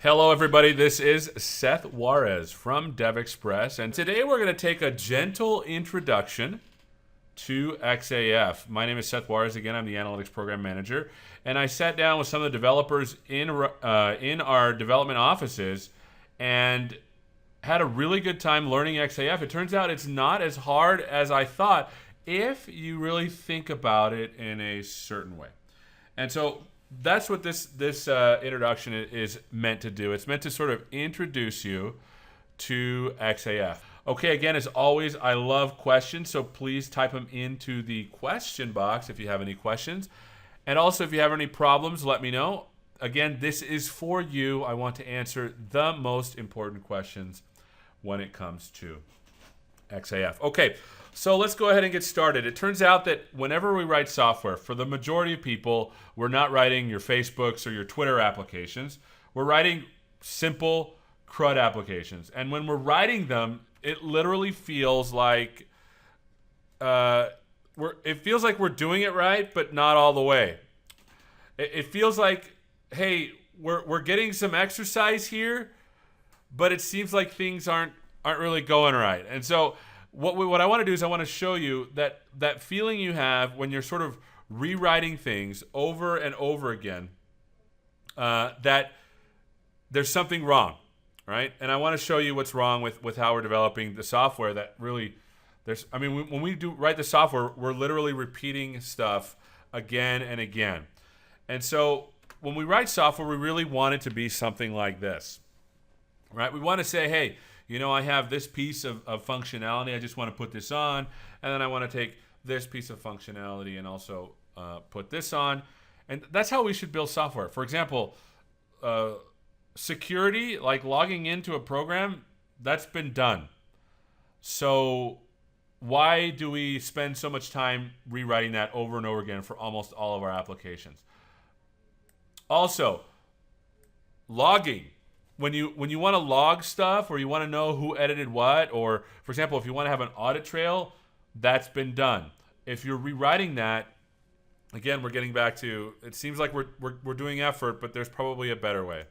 Hello everybody, this is Seth Juarez from DevExpress, and today we're going to take a gentle introduction to XAF. My name is Seth Juarez. Again, I'm the Analytics Program Manager, and I sat down with some of the developers in our development offices and had a really good time learning XAF. It turns out it's not as hard as I thought if you really think about it in a certain way. And so that's what this introduction is meant to do. It's meant to sort of introduce you to XAF. Okay, again, as always, I love questions, so please type them into the question box if you have any questions. And also, if you have any problems, let me know. Again, this is for you. I want to answer the most important questions when it comes to XAF. Okay, so let's go ahead and get started. It turns out that whenever we write software, for the majority of people, we're not writing your Facebooks or your Twitter applications. We're writing simple CRUD applications. And when we're writing them, it literally feels like it feels like we're doing it right, but not all the way. It feels like, hey, we're getting some exercise here, but it seems like things aren't really going right. And so what I want to do is I want to show you that feeling you have when you're sort of rewriting things over and over again, that there's something wrong, right? And I want to show you what's wrong with how we're developing the software. That really, when we write the software, we're literally repeating stuff again and again. And so when we write software, we really want it to be something like this, right? We want to say, hey, I have this piece of functionality. I just want to put this on. And then I want to take this piece of functionality and also put this on. And that's how we should build software. For example, security, like logging into a program, that's been done. So why do we spend so much time rewriting that over and over again for almost all of our applications? Also, logging. When you want to log stuff, or you want to know who edited what, or for example, if you want to have an audit trail, that's been done. If you're rewriting that, again, we're getting back to, it seems like we're doing effort, but there's probably a better way.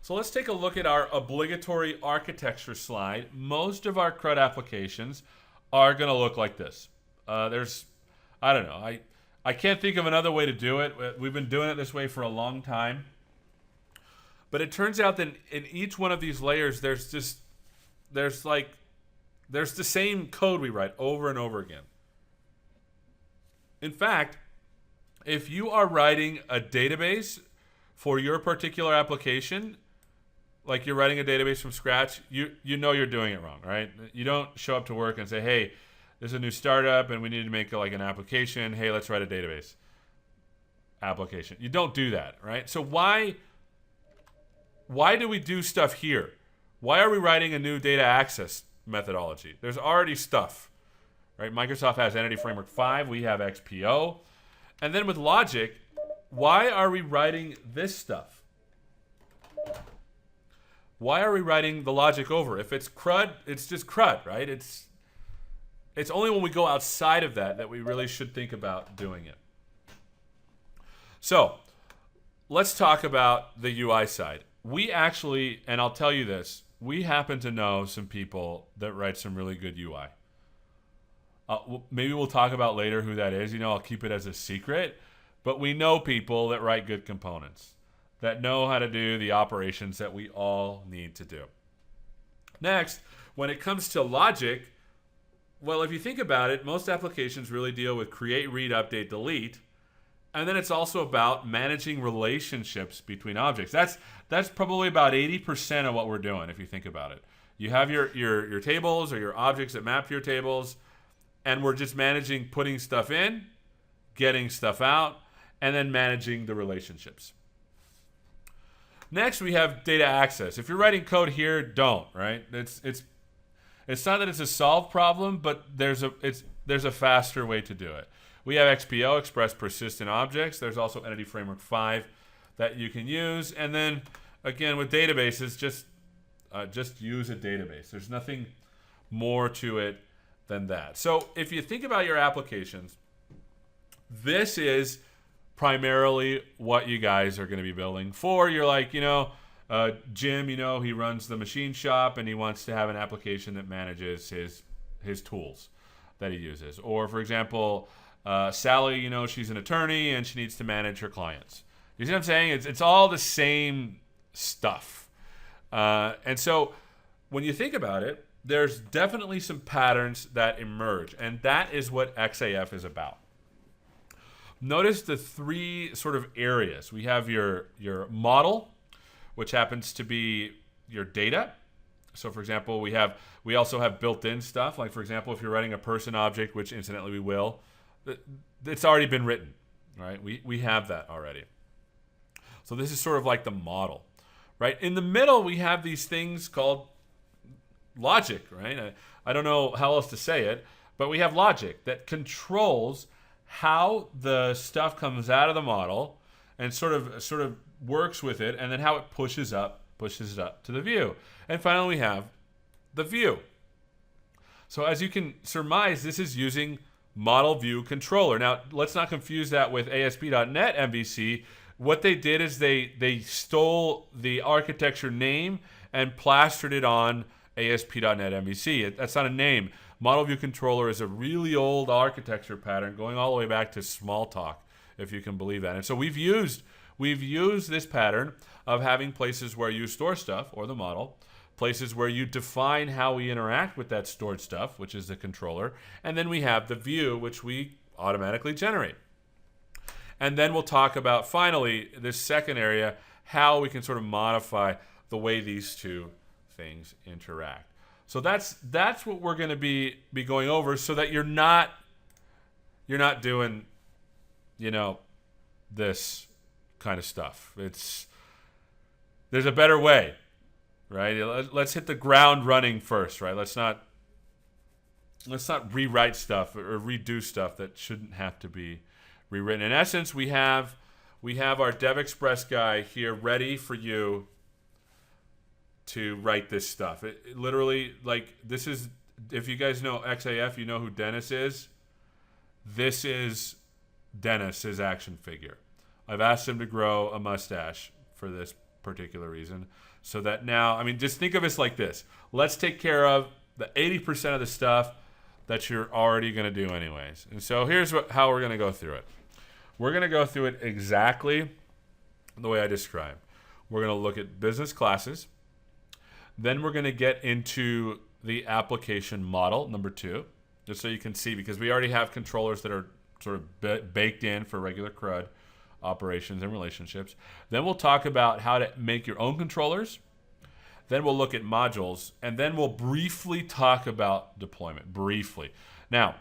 So let's take a look at our obligatory architecture slide. Most of our CRUD applications are going to look like this. I don't know. I can't think of another way to do it. We've been doing it this way for a long time. But it turns out that in each one of these layers, there's the same code we write over and over again. In fact, if you are writing a database for your particular application, like you're writing a database from scratch, you know you're doing it wrong, right? You don't show up to work and say, hey, there's a new startup and we need to make like an application. Hey, let's write a database application. You don't do that, right? So why do we do stuff here? Why are we writing a new data access methodology? There's already stuff, right? Microsoft has Entity Framework 5. We have XPO. And then with logic, why are we writing this stuff? Why are we writing the logic over? If it's CRUD, it's just CRUD, right? It's only when we go outside of that we really should think about doing it. So let's talk about the UI side. We actually, and I'll tell you this, we happen to know some people that write some really good UI. Maybe we'll talk about later who that is. I'll keep it as a secret. But we know people that write good components, that know how to do the operations that we all need to do. Next, when it comes to logic, well, if you think about it, most applications really deal with create, read, update, delete. And then it's also about managing relationships between objects. That's probably about 80% of what we're doing if you think about it. You have your tables or your objects that map to your tables, and we're just managing putting stuff in, getting stuff out, and then managing the relationships. Next, we have data access. If you're writing code here, don't, right? It's not that it's a solved problem, but there's a faster way to do it. We have XPO, Express Persistent Objects. There's also Entity Framework 5 that you can use. And then, again, with databases, just use a database. There's nothing more to it than that. So if you think about your applications, this is primarily what you guys are going to be building for. You're like, Jim, he runs the machine shop and he wants to have an application that manages his tools that he uses. Or, for example, Sally, she's an attorney and she needs to manage her clients. You see what I'm saying? It's all the same stuff. And so when you think about it, there's definitely some patterns that emerge, and that is what XAF is about. Notice the three sort of areas. We have your model, which happens to be your data. So, for example, we also have built-in stuff. Like, for example, if you're writing a person object, which incidentally we will, it's already been written, right? We have that already. So this is sort of like the model, right? In the middle, we have these things called logic, right? I don't know how else to say it, but we have logic that controls how the stuff comes out of the model and sort of works with it, and then how it pushes it up to the view. And finally, we have the view. So as you can surmise, this is using model view controller. Now, let's not confuse that with ASP.NET MVC. What they did is they stole the architecture name and plastered it on ASP.NET MVC. That's not a name. Model view controller is a really old architecture pattern going all the way back to Smalltalk, if you can believe that. And so we've used this pattern of having places where you store stuff, or the model, places where you define how we interact with that stored stuff, which is the controller, and then we have the view, which we automatically generate. And then we'll talk about, finally, this second area, how we can sort of modify the way these two things interact. So that's what we're going to be going over, so that you're not doing, this kind of stuff. There's a better way, right? Let's hit the ground running first, right? Let's not rewrite stuff or redo stuff that shouldn't have to be rewritten. In essence, we have our DevExpress guy here ready for you to write this stuff. It literally, like, this is, if you guys know XAF, you know who Dennis is. This is Dennis's action figure. I've asked him to grow a mustache for this particular reason, so that now, just think of us like this. Let's take care of the 80% of the stuff that you're already going to do anyways. And so here's how we're going to go through it. We're going to go through it exactly the way I described. We're going to look at business classes. Then we're going to get into the application model, number 2, just so you can see, because we already have controllers that are sort of baked in for regular CRUD operations and relationships. Then we'll talk about how to make your own controllers. Then we'll look at modules, and then we'll briefly talk about deployment, briefly. Now,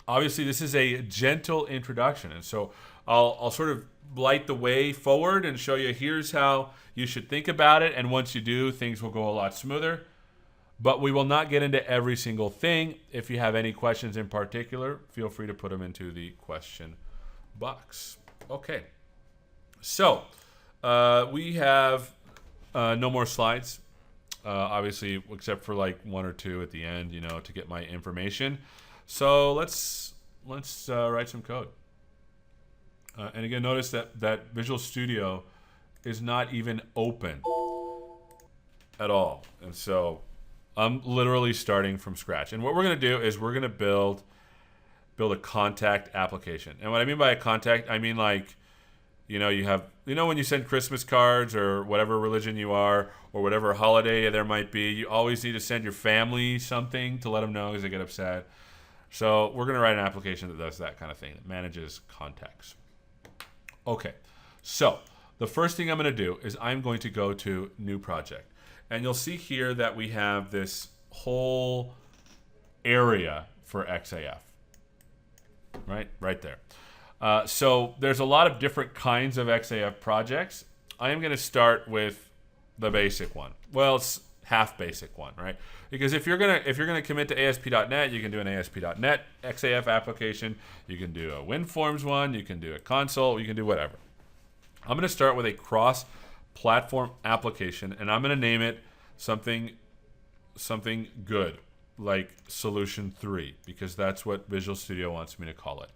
obviously, this is a gentle introduction, and so I'll sort of light the way forward and show you here's how you should think about it, and once you do, things will go a lot smoother. But we will not get into every single thing. If you have any questions in particular, feel free to put them into the question box. Okay, so we have no more slides, obviously, except for like 1 or 2 at the end, to get my information. So let's write some code. And again, notice that Visual Studio is not even open at all. And so I'm literally starting from scratch. And what we're going to do is we're going to build a contact application. And what I mean by a contact, I mean like, you have, when you send Christmas cards or whatever religion you are or whatever holiday there might be, you always need to send your family something to let them know because they get upset. So we're going to write an application that does that kind of thing, that manages contacts. Okay, so the first thing I'm going to do is I'm going to go to new project. And you'll see here that we have this whole area for XAF, right there. So there's a lot of different kinds of XAF projects. I am going to start with the basic one. Well, it's half basic one, right? Because if you're gonna commit to ASP.NET, you can do an ASP.NET XAF application. You can do a WinForms one. You can do a console. You can do whatever. I'm going to start with a cross-platform application, and I'm going to name it something good, like Solution 3, because that's what Visual Studio wants me to call it.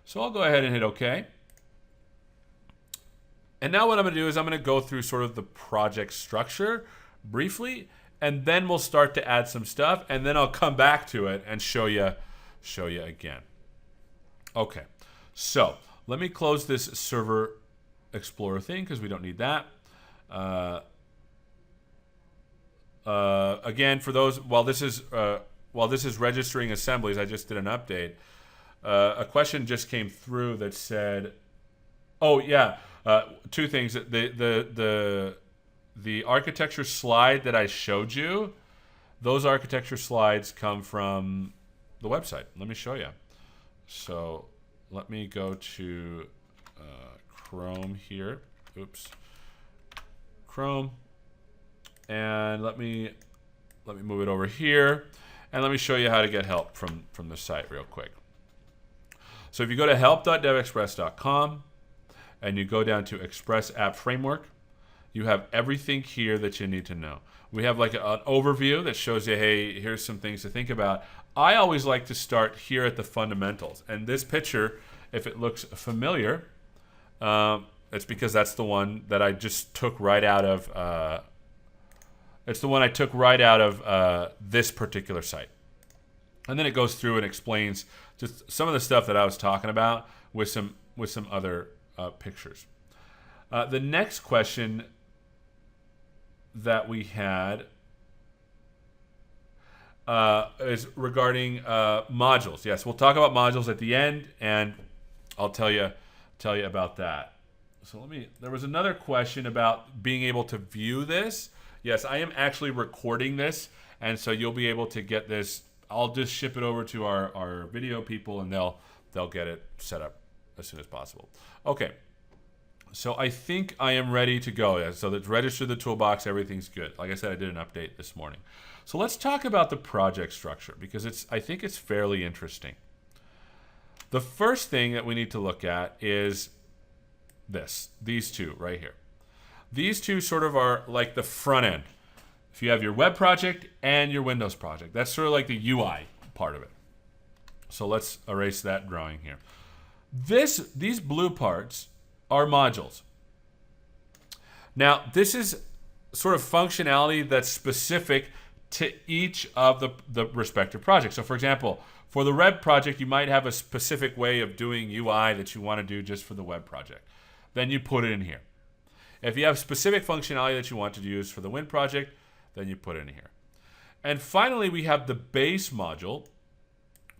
So I'll go ahead and hit OK. And now what I'm going to do is I'm going to go through sort of the project structure briefly, and then we'll start to add some stuff, and then I'll come back to it and show you again. Okay, so let me close this Server Explorer thing because we don't need that. Again, for those, while this is registering assemblies, I just did an update. A question just came through that said, "Oh yeah, two things. The architecture slide that I showed you, those architecture slides come from the website. Let me show you. So let me go to Chrome here. Oops, Chrome, and let me move it over here, and let me show you how to get help from the site real quick. So if you go to help.devexpress.com and you go down to Express App Framework, you have everything here that you need to know. We have like an overview that shows you, hey, here's some things to think about. I always like to start here at the fundamentals. And this picture, if it looks familiar, it's because that's the one that I just took right out of. It's the one I took right out of this particular site. And then it goes through and explains just some of the stuff that I was talking about with some other pictures. The next question that we had is regarding modules. Yes, we'll talk about modules at the end, and I'll tell you about that. So there was another question about being able to view this. Yes, I am actually recording this, and so you'll be able to get this. I'll just ship it over to our video people, and they'll get it set up as soon as possible. Okay. So I think I am ready to go. Yeah, so it's registered the toolbox. Everything's good. Like I said, I did an update this morning. So let's talk about the project structure because I think it's fairly interesting. The first thing that we need to look at is these two right here. These two sort of are like the front end. If you have your web project and your Windows project, that's sort of like the UI part of it. So let's erase that drawing here. These blue parts are modules. Now, this is sort of functionality that's specific to each of the respective projects. So for example, for the web project, you might have a specific way of doing UI that you want to do just for the web project. Then you put it in here. If you have specific functionality that you want to use for the Win project, then you put it in here. And finally, we have the base module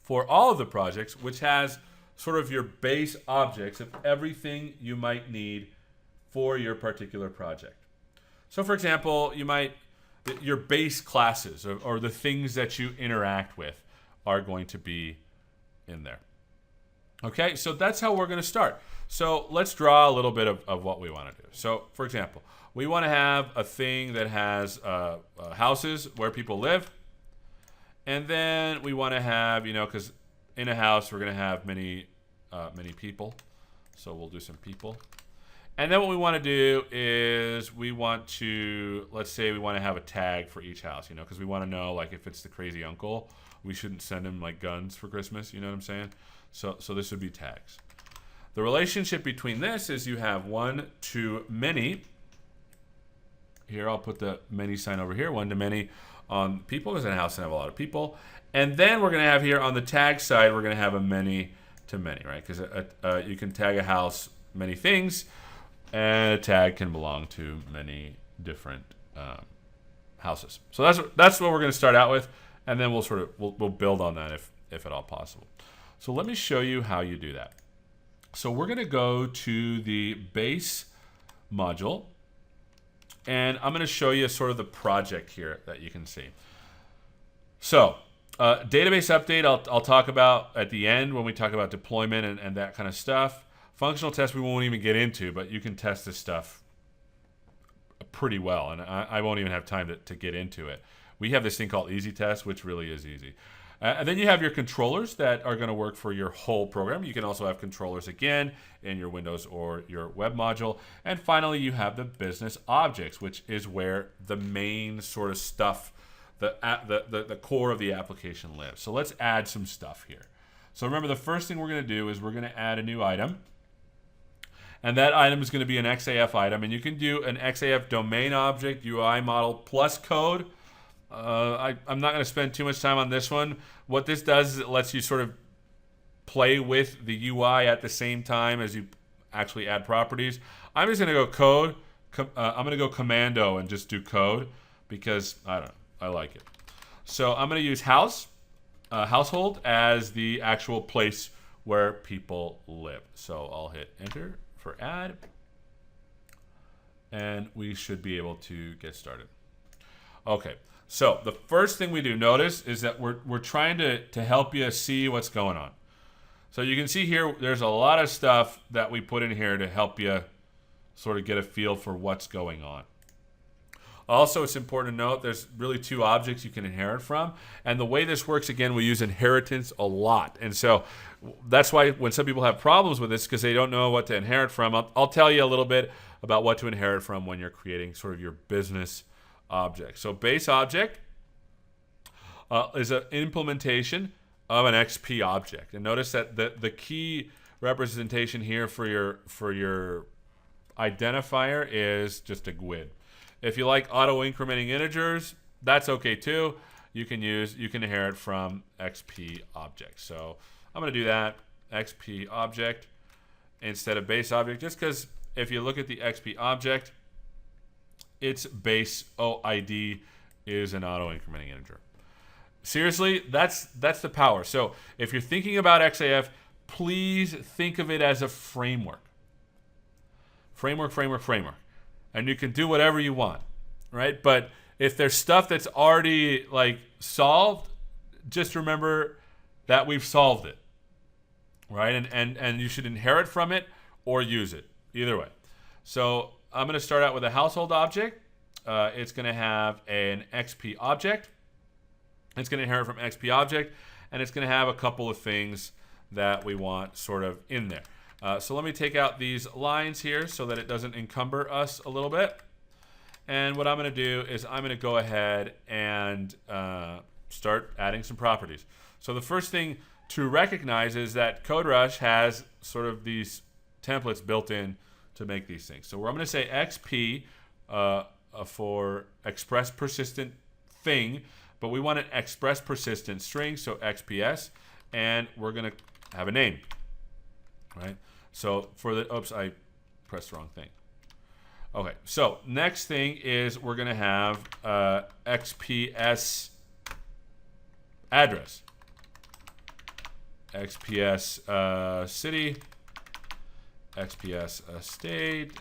for all of the projects, which has sort of your base objects of everything you might need for your particular project. So for example, your base classes or the things that you interact with are going to be in there. Okay, so that's how we're going to start. So let's draw a little bit of what we want to do. So for example, we want to have a thing that has houses where people live. And then we want to have, because in a house we're going to have many people. So we'll do some people. And then what we want to do is let's say we want to have a tag for each house, because we want to know, like, if it's the crazy uncle, we shouldn't send him like guns for Christmas, you know what I'm saying? So this would be tags. The relationship between this is you have one to many. Here, I'll put the many sign over here, one to many on people, because in a house can have a lot of people. And then we're going to have here on the tag side, we're going to have a many to many, right? Because you can tag a house many things, and a tag can belong to many different houses. So that's what we're going to start out with, and then we'll build on that if at all possible. So let me show you how you do that. So we're going to go to the base module, and I'm going to show you sort of the project here that you can see. So database update I'll talk about at the end when we talk about deployment and that kind of stuff. Functional test we won't even get into, but you can test this stuff pretty well, and I won't even have time to get into it. We have this thing called Easy Test, which really is easy. And then you have your controllers that are going to work for your whole program. You can also have controllers again in your Windows or your web module. And finally, you have the business objects, which is where the main sort of stuff, the core of the application lives. So let's add some stuff here. So remember, the first thing we're going to do is we're going to add a new item. And that item is going to be an XAF item. And you can do an XAF domain object UI model plus code. I'm not going to spend too much time on this one. What this does is it lets you sort of play with the UI at the same time as you actually add properties. I'm just going to go code. I'm going to go commando and just do code because I don't know. I like it. So I'm going to use household as the actual place where people live. So I'll hit enter for add, and we should be able to get started. Okay, so the first thing we do, notice, is that we're trying to help you see what's going on. So you can see here, there's a lot of stuff that we put in here to help you sort of get a feel for what's going on. Also, it's important to note there's really two objects you can inherit from. And the way this works, again, we use inheritance a lot. And so that's why when some people have problems with this, because they don't know what to inherit from, I'll tell you a little bit about what to inherit from when you're creating sort of your business object. So base object is an implementation of an XP object. And notice that the key representation here for your identifier is just a GUID. If you like auto-incrementing integers, that's okay too. You can inherit from XP object. So I'm going to do that, XP object, instead of base object, just because if you look at the XP object, its base OID is an auto-incrementing integer. Seriously, that's the power. So if you're thinking about XAF, please think of it as a framework. Framework. And you can do whatever you want, right? But if there's stuff that's already like solved, just remember that we've solved it, right? And you should inherit from it or use it, either way. So I'm going to start out with a household object. It's going to have an XP object. It's going to inherit from XP object, and it's going to have a couple of things that we want sort of in there. So let me take out these lines here so that it doesn't encumber us a little bit. And what I'm going to do is I'm going to go ahead and start adding some properties. So the first thing to recognize is that CodeRush has sort of these templates built in to make these things. So I'm going to say XP for express persistent thing, but we want an express persistent string, so XPS, and we're going to have a name, right? So for the, oops, I pressed the wrong thing. Okay, so next thing is we're going to have XPS address, XPS city, XPS state,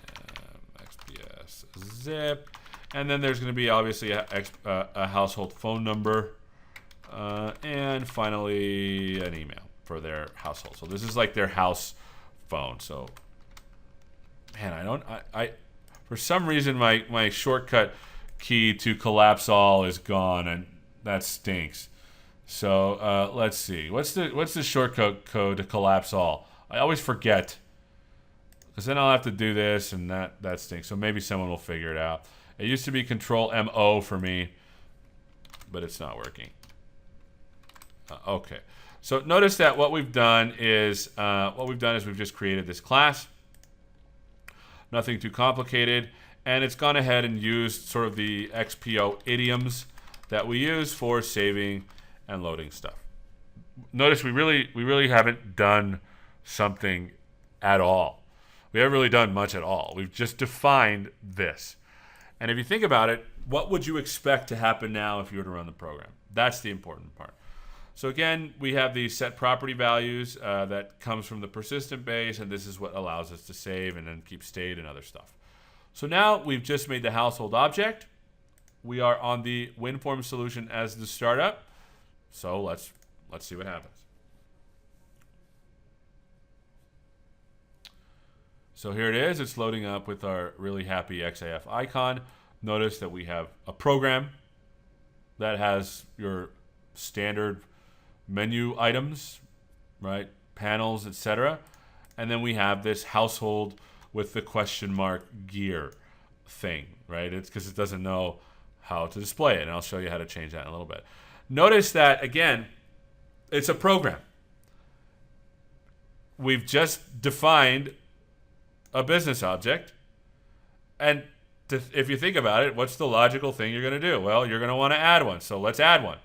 XPS zip, and then there's going to be obviously a household phone number, and finally an email for their household. So this is like their house phone. So man, I for some reason my shortcut key to collapse all is gone, and that stinks. So let's see, what's the shortcut code to collapse all? I always forget, because then I'll have to do this, and that stinks. So maybe someone will figure it out. It used to be Control MO for me, but it's not working. Okay. So notice that what we've done is we've just created this class. Nothing too complicated, and it's gone ahead and used sort of the XPO idioms that we use for saving and loading stuff. Notice we really haven't done something at all. We haven't really done much at all. We've just defined this. And if you think about it, what would you expect to happen now if you were to run the program? That's the important part. So again, we have these set property values that comes from the persistent base, and this is what allows us to save and then keep state and other stuff. So now we've just made the household object. We are on the WinForm solution as the startup. So let's see what happens. So here it is. It's loading up with our really happy XAF icon. Notice that we have a program that has your standard menu items, right? Panels, etc. And then we have this household with the question mark gear thing, right? It's because it doesn't know how to display it. And I'll show you how to change that in a little bit. Notice that, again, it's a program. We've just defined a business object. And if you think about it, what's the logical thing you're going to do? Well, you're going to want to add one. So let's add one.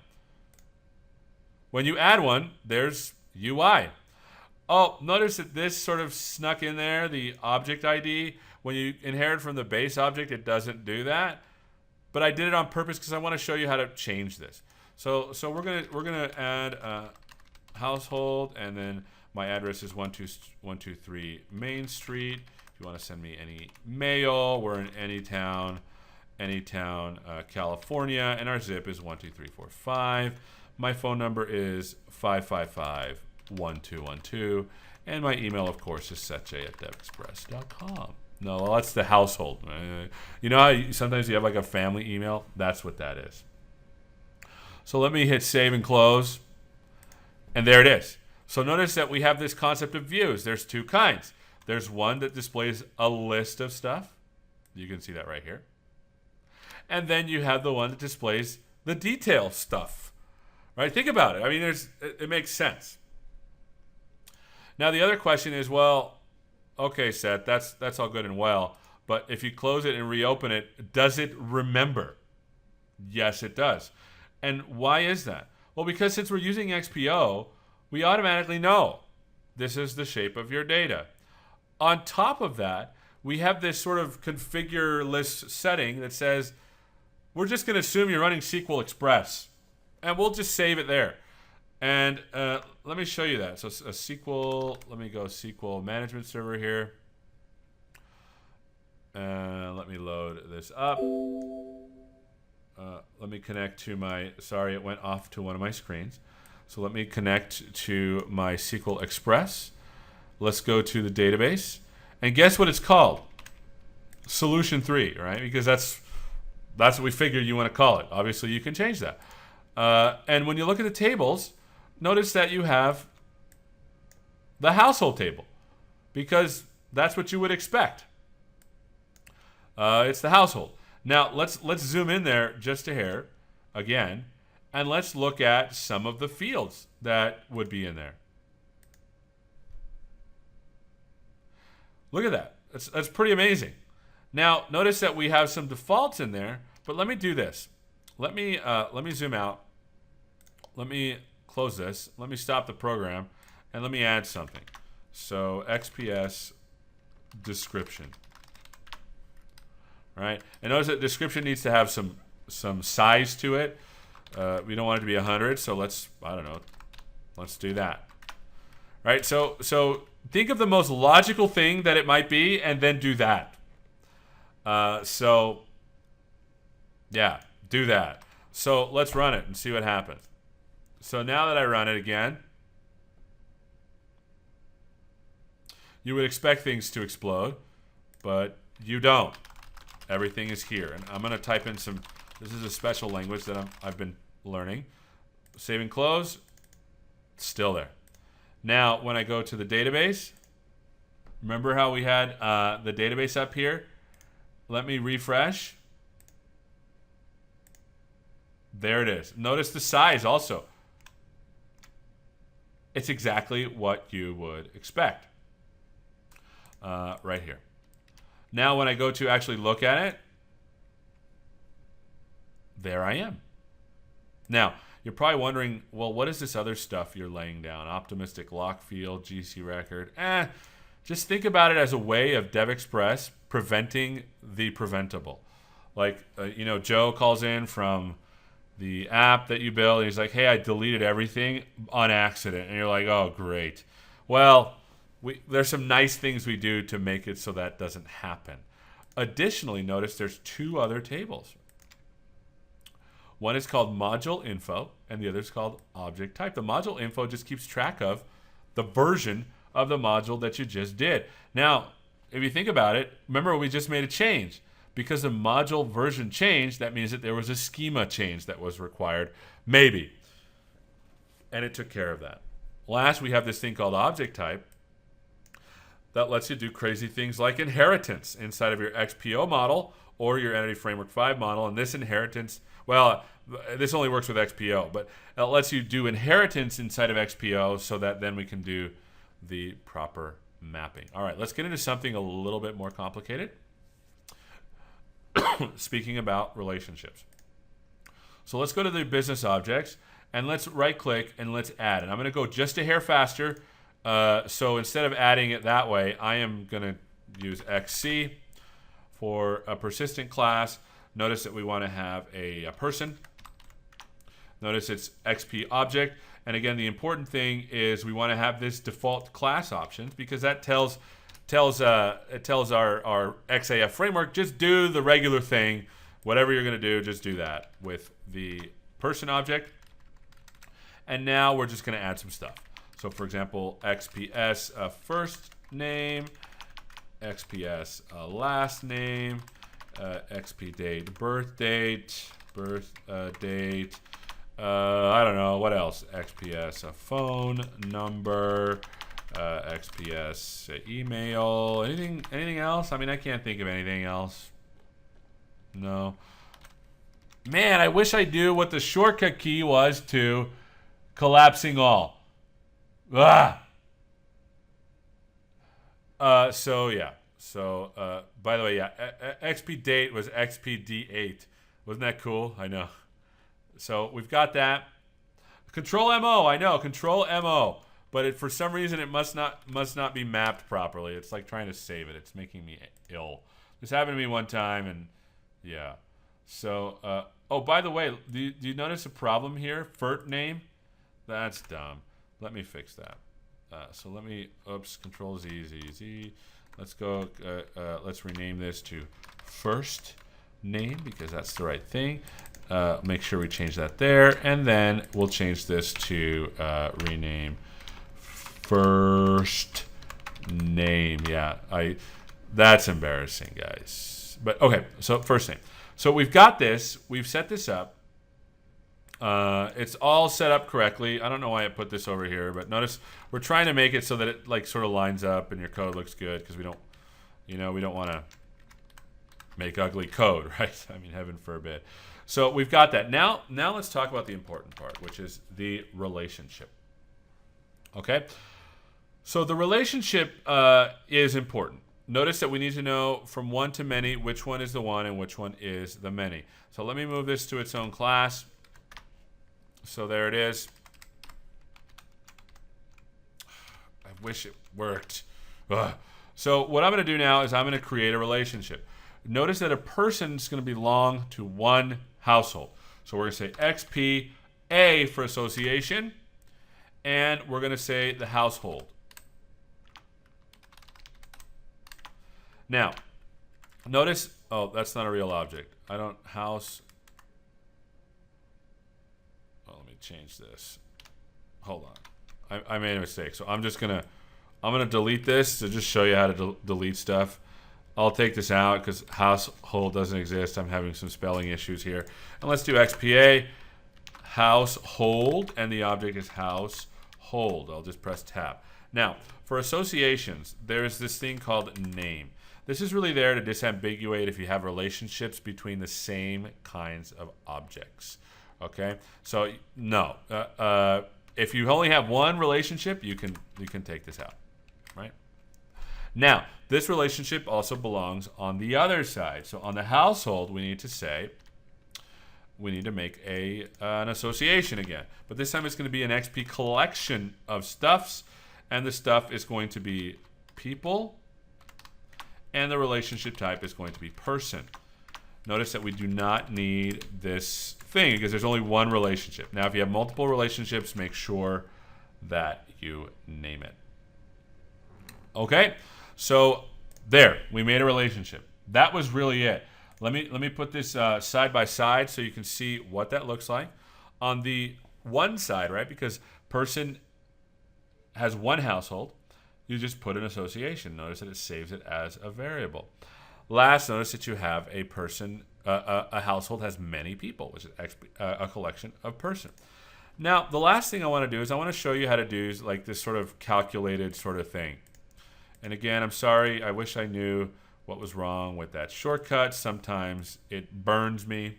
When you add one, there's UI. Oh, notice that this sort of snuck in there, the object ID. When you inherit from the base object, it doesn't do that. But I did it on purpose because I want to show you how to change this. So we're gonna add a household, and then my address is 123 Main Street. If you want to send me any mail, we're in Anytown, California, and our zip is 12345. My phone number is 555-1212, and my email, of course, is sethj@devexpress.com. No, well, that's the household. You know how sometimes you have like a family email? That's what that is. So let me hit save and close, and there it is. So notice that we have this concept of views. There's two kinds. There's one that displays a list of stuff. You can see that right here. And then you have the one that displays the detail stuff. Right? Think about it. I mean, it makes sense. Now the other question is, well, okay, Seth, that's all good and well, but if you close it and reopen it, does it remember? Yes, it does. And why is that? Well, because since we're using XPO, we automatically know this is the shape of your data. On top of that, we have this sort of configure list setting that says, we're just going to assume you're running SQL Express, and we'll just save it there. And let me show you that. So a SQL, let me go SQL management server here. Let me load this up. Let me connect to my, sorry, it went off to one of my screens. So let me connect to my SQL Express. Let's go to the database. And guess what it's called? Solution 3, right? Because that's what we figured you want to call it. Obviously, you can change that. And when you look at the tables, notice that you have the household table, because that's what you would expect. It's the household. Now let's zoom in there just a hair again, and let's look at some of the fields that would be in there. Look at that. That's pretty amazing. Now notice that we have some defaults in there, but let me do this. Let me zoom out. Let me close this. Let me stop the program, and let me add something. So XPS description. Right? And notice that description needs to have some size to it. We don't want it to be 100, so let's do that. Right? So think of the most logical thing that it might be, and then do that. So yeah, do that. So let's run it and see what happens. So now that I run it again, you would expect things to explode, but you don't. Everything is here. And I'm going to type in some, this is a special language that I've been learning. Save and close, still there. Now, when I go to the database, remember how we had the database up here? Let me refresh. There it is. Notice the size also. It's exactly what you would expect. Right here. Now when I go to actually look at it, there I am. Now, you're probably wondering, well, what is this other stuff you're laying down? Optimistic lock field, GC record. Just think about it as a way of DevExpress preventing the preventable. Like, Joe calls in from the app that you build, and he's like, hey, I deleted everything on accident. And you're like, oh, great. Well, there's some nice things we do to make it so that doesn't happen. Additionally, notice there's two other tables. One is called module info, and the other is called object type. The module info just keeps track of the version of the module that you just did. Now, if you think about it, remember we just made a change. Because the module version changed, that means that there was a schema change that was required, maybe. And it took care of that. Last, we have this thing called object type that lets you do crazy things like inheritance inside of your XPO model or your Entity Framework 5 model. And this inheritance, well, this only works with XPO, but it lets you do inheritance inside of XPO so that then we can do the proper mapping. All right, let's get into something a little bit more complicated. Speaking about relationships. So let's go to the business objects, and let's right-click, and let's add. And I'm going to go just a hair faster. So instead of adding it that way, I am going to use XC for a persistent class. Notice that we want to have a person. Notice it's XP object. And again, the important thing is we want to have this default class options, because that tells our XAF framework, just do the regular thing. Whatever you're going to do, just do that with the person object. And now we're just going to add some stuff. So for example, XPS first name, XPS last name, XP date, birth date, I don't know, what else? XPS phone number, XPS email, anything else? I mean, I can't think of anything else. No. Man, I wish I knew what the shortcut key was to collapsing all. Ah. So yeah. So by the way, yeah, XP date was XPD8. Wasn't that cool? I know. So we've got that. Control MO, I know, Control MO. But for some reason it must not be mapped properly. It's like trying to save it. It's making me ill. This happened to me one time, and yeah. So oh, by the way, do you notice a problem here? FERT name? That's dumb. Let me fix that. So let me, oops, Control Z. Let's go, let's rename this to first name, because that's the right thing. Make sure we change that there, and then we'll change this to rename first name. Yeah, that's embarrassing, guys. But okay, so first name. So we've got this. We've set this up. It's all set up correctly. I don't know why I put this over here, but notice we're trying to make it so that it like sort of lines up and your code looks good, because we don't want to make ugly code, right? I mean, heaven forbid. So we've got that. Now let's talk about the important part, which is the relationship. Okay? So the relationship is important. Notice that we need to know from one to many which one is the one and which one is the many. So let me move this to its own class. So there it is. I wish it worked. Ugh. So what I'm going to do now is I'm going to create a relationship. Notice that a person is going to belong to one household. So we're going to say XP A for association, and we're going to say the household. Now, notice, oh, that's not a real object. I don't house. Well, let me change this. Hold on. I made a mistake. So I'm gonna delete this to just show you how to delete stuff. I'll take this out because household doesn't exist. I'm having some spelling issues here. And let's do XPA household, and the object is household. I'll just press tab. Now, for associations, there's this thing called name. This is really there to disambiguate if you have relationships between the same kinds of objects. Okay, so no, if you only have one relationship, you can take this out, right? Now, this relationship also belongs on the other side. So on the household, we need to make an association again, but this time it's going to be an XP collection of stuffs, and the stuff is going to be people, and the relationship type is going to be person. Notice that we do not need this thing because there's only one relationship. Now, if you have multiple relationships, make sure that you name it. Okay, so there, we made a relationship. That was really it. Let me put this side by side so you can see what that looks like. On the one side, right, because person has one household, you just put an association. Notice that it saves it as a variable. Last, notice that you have a person, a household has many people, which is a collection of person. Now, the last thing I want to do is I want to show you how to do like this sort of calculated sort of thing. And again, I'm sorry, I wish I knew what was wrong with that shortcut. Sometimes it burns me,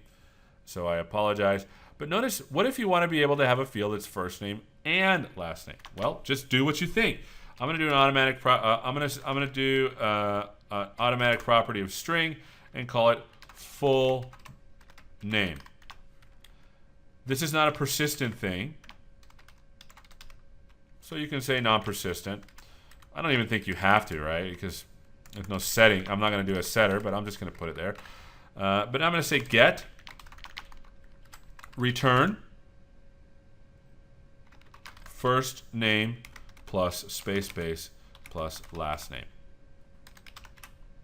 so I apologize. But notice, what if you want to be able to have a field that's first name and last name? Well, just do what you think. I'm gonna do an automatic. I'm gonna do an automatic property of string and call it full name. This is not a persistent thing, so you can say non-persistent. I don't even think you have to, right? Because there's no setting. I'm not going to do a setter, but I'm just going to put it there. But I'm going to say get return first name plus space plus last name.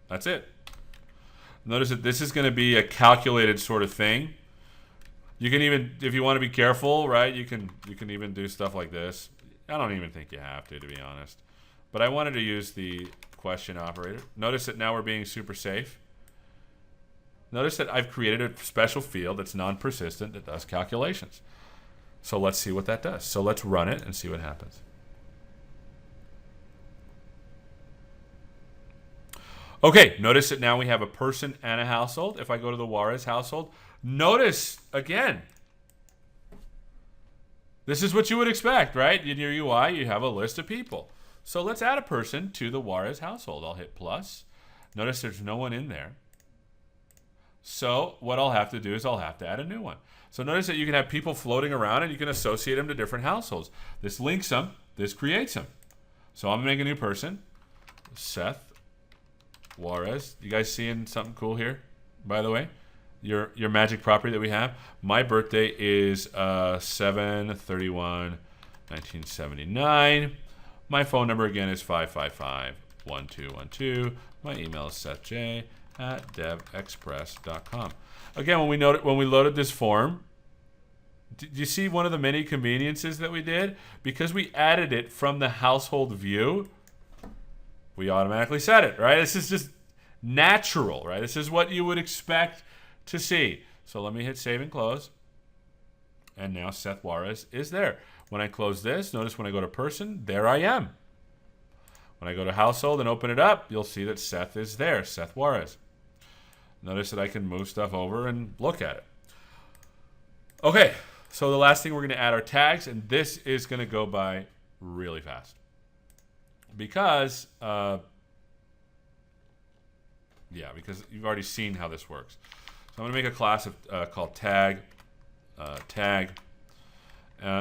That's it. Notice that this is going to be a calculated sort of thing. You can even, if you want to be careful, right? You can even do stuff like this. I don't even think you have to be honest. But I wanted to use the question operator. Notice that now we're being super safe. Notice that I've created a special field that's non-persistent that does calculations. So let's see what that does. So let's run it and see what happens. Okay, notice that now we have a person and a household. If I go to the Juarez household, notice again, this is what you would expect, right? In your UI, you have a list of people. So let's add a person to the Juarez household. I'll hit plus. Notice there's no one in there. So what I'll have to do is I'll have to add a new one. So notice that you can have people floating around and you can associate them to different households. This links them. This creates them. So I'm going to make a new person. Seth Juarez. You guys seeing something cool here, by the way? Your magic property that we have. My birthday is 7/31/1979. My phone number again is 555-1212. My email is sethj@devexpress.com. Again, when we loaded this form, did you see one of the many conveniences that we did? Because we added it from the household view, we automatically set it, right? This is just natural, right? This is what you would expect to see. So let me hit save and close. And now Seth Juarez is there. When I close this, notice when I go to person, there I am. When I go to household and open it up, you'll see that Seth is there, Seth Juarez. Notice that I can move stuff over and look at it. Okay, so the last thing we're going to add are tags, and this is going to go by really fast. Because, because you've already seen how this works. So I'm going to make a class called tag.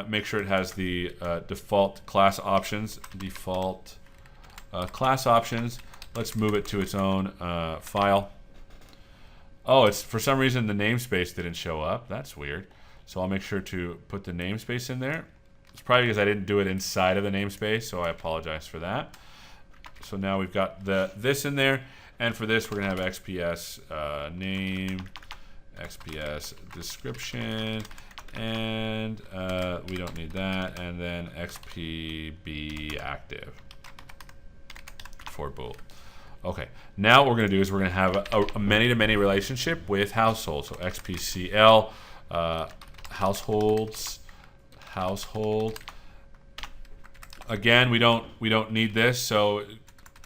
Make sure it has the default class options. Default class options. Let's move it to its own file. Oh, it's for some reason the namespace didn't show up. That's weird. So I'll make sure to put the namespace in there. It's probably because I didn't do it inside of the namespace, so I apologize for that. So now we've got this in there, and for this we're gonna have XPS name, XPS description, and we don't need that, and then XPB active for bool. Okay, now what we're going to do is we're going to have a many-to-many relationship with households. So XPCL, household. Again, we don't need this, so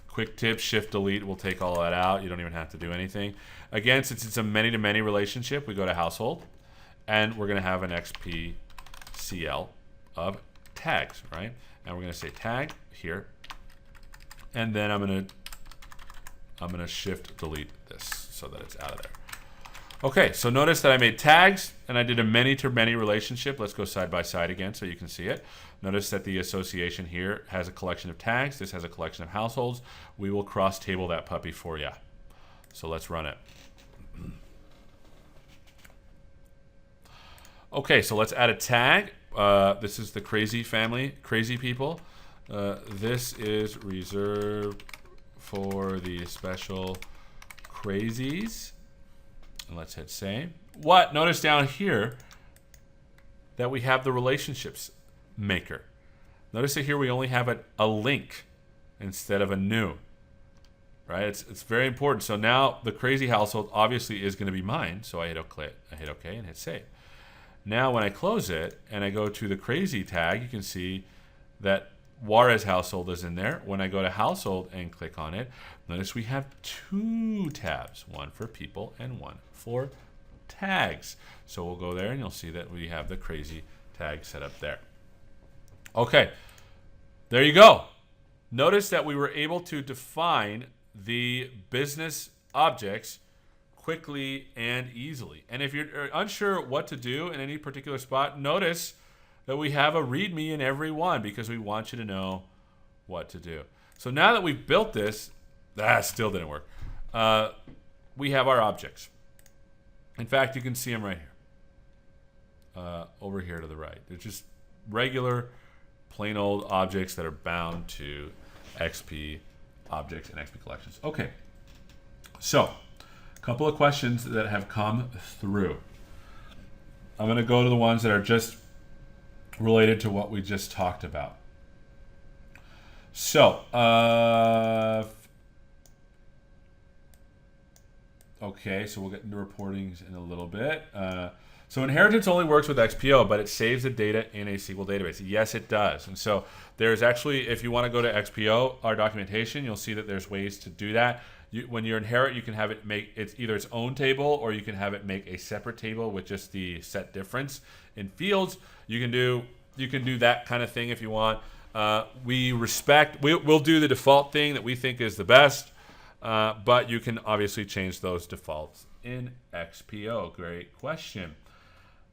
quick tip, shift delete will take all that out. You don't even have to do anything. Again, since it's a many-to-many relationship, we go to household, and we're going to have an XPCL of tags, right? And we're going to say tag here, and then I'm going to shift delete this so that it's out of there. Okay, so notice that I made tags and I did a many-to-many relationship. Let's go side by side again so you can see it. Notice that the association here has a collection of tags. This has a collection of households. We will cross-table that puppy for you. So let's run it. Okay, so let's add a tag. This is the crazy family, crazy people. This is reserved for the special crazies. And let's hit save. What? Notice down here that we have the relationships maker. Notice that here we only have a link instead of a new. Right? It's very important. So now the crazy household obviously is going to be mine. So I hit OK and hit save. Now when I close it and I go to the crazy tag, you can see that Juarez household is in there. When I go to household and click on it, notice we have two tabs, one for people and one for tags. So we'll go there and you'll see that we have the crazy tag set up there. Okay, there you go. notice that we were able to define the business objects quickly and easily. And if you're unsure what to do in any particular spot, notice that we have a README in every one because we want you to know what to do. So now that we've built this, that still didn't work. We have our objects. In fact, you can see them right here. Over here to the right. They're just regular, plain old objects that are bound to XP objects and XP collections. Okay. So, a couple of questions that have come through. I'm going to go to the ones that are just related to what we just talked about. So, okay, so we'll get into reportings in a little bit. So inheritance only works with XPO, but it saves the data in a SQL database. Yes, it does. And so there's actually, if you want to go to XPO, our documentation, you'll see that there's ways to do that. When you inherit, you can have it make it's either its own table, or you can have it make a separate table with just the set difference in fields. You can do that kind of thing if you want. We'll do the default thing that we think is the best, but you can obviously change those defaults in XPO. Great question.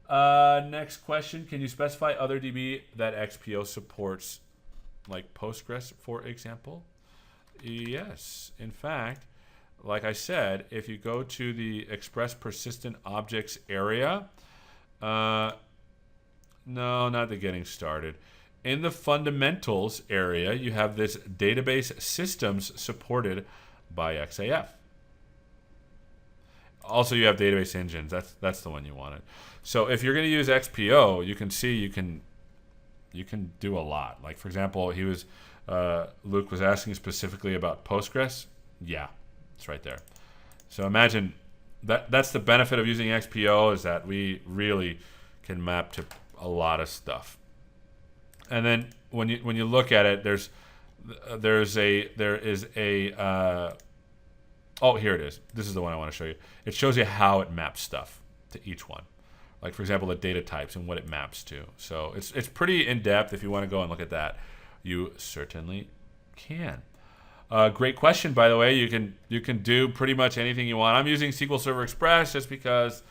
Next question, can you specify other DB that XPO supports, like Postgres, for example? Yes. In fact, like I said, if you go to the Express Persistent Objects area, no, not the getting started. In the fundamentals area, you have this database systems supported by XAF. Also, you have database engines. That's the one you wanted. So if you're going to use XPO, you can see you can do a lot. Like, for example, Luke was asking specifically about Postgres. Yeah, it's right there. So imagine that's the benefit of using XPO, is that we really can map to a lot of stuff. And then when you look at it, there is a oh, here it is. This is the one I want to show you. It shows you how it maps stuff to each one. Like, for example, the data types and what it maps to. So it's pretty in-depth. If you want to go and look at that, you certainly can. Great question, by the way. You can do pretty much anything you want. I'm using SQL Server Express just because,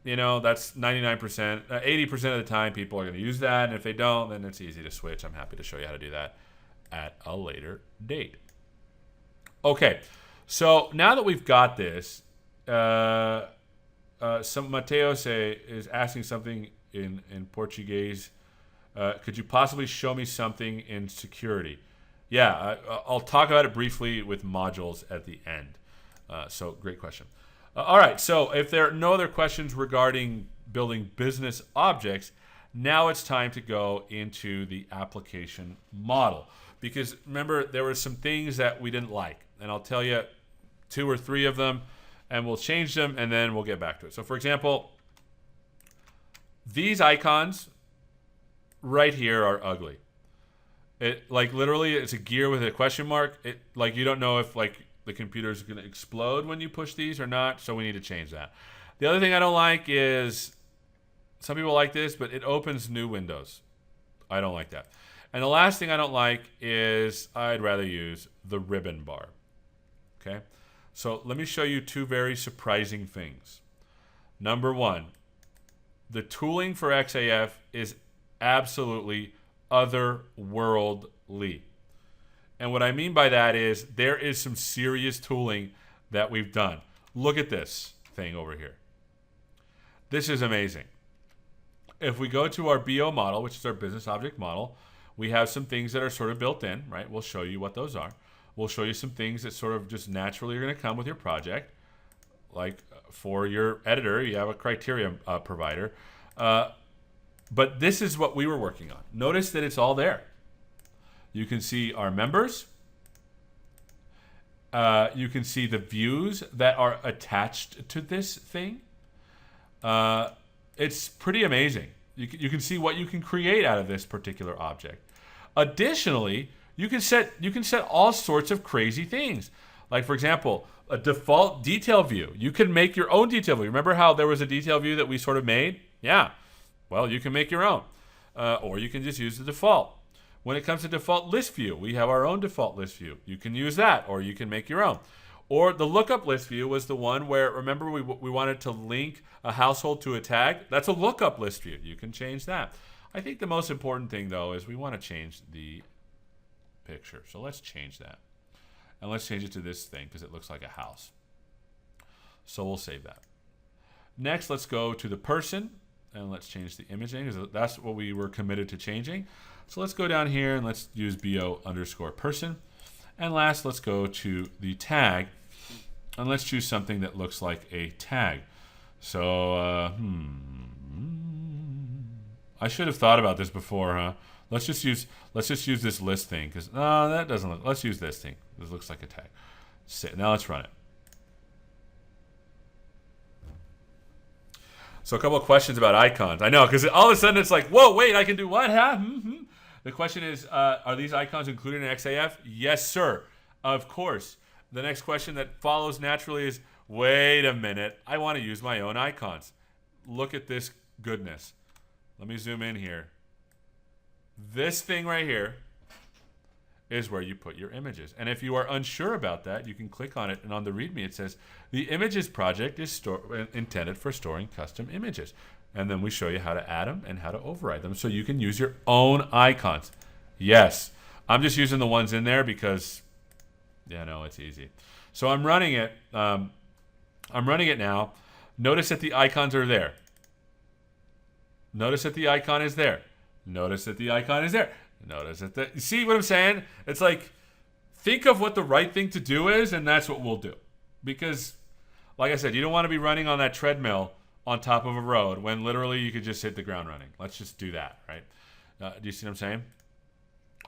that's 99%, 80% of the time people are going to use that. And if they don't, then it's easy to switch. I'm happy to show you how to do that at a later date. Okay. So now that we've got this, Mateo is asking something in Portuguese. Could you possibly show me something in security? Yeah, I'll talk about it briefly with modules at the end. So great question. All right, so if there are no other questions regarding building business objects, now it's time to go into the application model. Because remember, there were some things that we didn't like. And I'll tell you 2 or 3 of them, and we'll change them, and then we'll get back to it. So for example, these icons right here are ugly. It, like, literally, it's a gear with a question mark. It, like, you don't know if, like, the computer's going to explode when you push these or not, so we need to change that. The other thing I don't like is, some people like this, but it opens new windows. I don't like that. And the last thing I don't like is, I'd rather use the ribbon bar. Okay? So let me show you 2 very surprising things. Number 1, the tooling for XAF is absolutely otherworldly. And what I mean by that is there is some serious tooling that we've done. Look at this thing over here. This is amazing. If we go to our BO model, which is our business object model, we have some things that are sort of built in, right? We'll show you what those are. We'll show you some things that sort of just naturally are going to come with your project. Like for your editor, you have a criteria provider. But this is what we were working on. Notice that it's all there. You can see our members. You can see the views that are attached to this thing. It's pretty amazing. You can see what you can create out of this particular object. Additionally, you can set all sorts of crazy things. Like, for example, a default detail view. You can make your own detail view. Remember how there was a detail view that we sort of made? Yeah. Well, you can make your own. Or you can just use the default. When it comes to default list view, we have our own default list view. You can use that, or you can make your own. Or the lookup list view was the one where, remember, we wanted to link a household to a tag? That's a lookup list view. You can change that. I think the most important thing, though, is we want to change the picture. So let's change that. And let's change it to this thing because it looks like a house. So we'll save that. Next, let's go to the person. And let's change the image name because that's what we were committed to changing. So let's go down here and let's use bo_person. And last, let's go to the tag. And let's choose something that looks like a tag. So, I should have thought about this before, huh? Let's just use this list thing because that doesn't look. Let's use this thing. This looks like a tag. Now let's run it. So a couple of questions about icons. I know, because all of a sudden it's like, whoa, wait, I can do what? Huh? The question is, are these icons included in XAF? Yes, sir. Of course. The next question that follows naturally is, wait a minute, I want to use my own icons. Look at this goodness. Let me zoom in here. This thing right here is where you put your images. And if you are unsure about that, you can click on it, and on the README it says, the images project is intended for storing custom images. And then we show you how to add them and how to override them so you can use your own icons. Yes, I'm just using the ones in there because, it's easy. So I'm running it. I'm running it now. Notice that the icons are there. Notice that the icon is there. Notice that the icon is there. Notice that you see what I'm saying? It's like, think of what the right thing to do is, and that's what we'll do. Because, like I said, you don't want to be running on that treadmill on top of a road when literally you could just hit the ground running. Let's just do that, right? Do you see what I'm saying?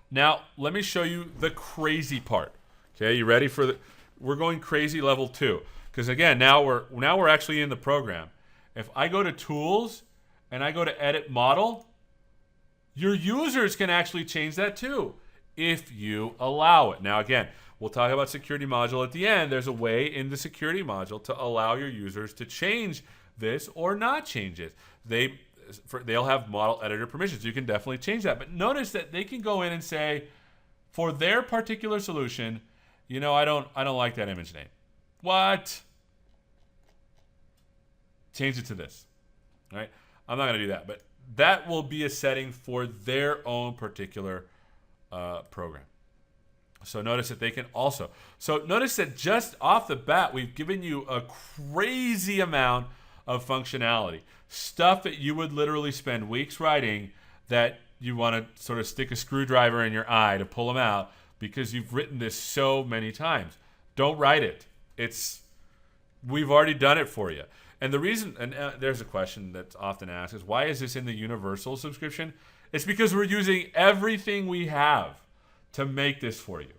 Now, let me show you the crazy part. Okay, you ready for we're going crazy level 2. Because again, now we're actually in the program. If I go to Tools and I go to Edit Model, your users can actually change that too if you allow it. Now again, we'll talk about security module at the end. There's a way in the security module to allow your users to change this or not change it. They'll have model editor permissions. You can definitely change that. But notice that they can go in and say, for their particular solution, I don't like that image name. What? Change it to this. All right? I'm not going to do that, but that will be a setting for their own particular program. So notice that they can also. So notice that just off the bat, we've given you a crazy amount of functionality. Stuff that you would literally spend weeks writing that you want to sort of stick a screwdriver in your eye to pull them out because you've written this so many times. Don't write it. We've already done it for you. And the reason, and there's a question that's often asked, is why is this in the universal subscription? It's because we're using everything we have to make this for you.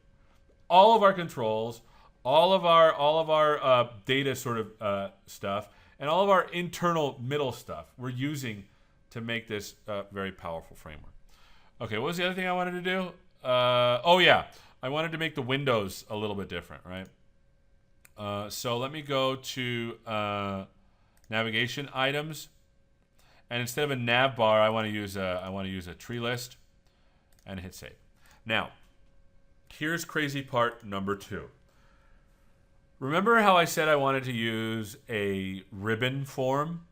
All of our controls, all of our data sort of stuff, and all of our internal middle stuff we're using to make this very powerful framework. Okay, what was the other thing I wanted to do? I wanted to make the windows a little bit different, right? So let me go to navigation items, and instead of a nav bar, I want to use a tree list, and hit save. Now, here's crazy part number 2. Remember how I said I wanted to use a ribbon form?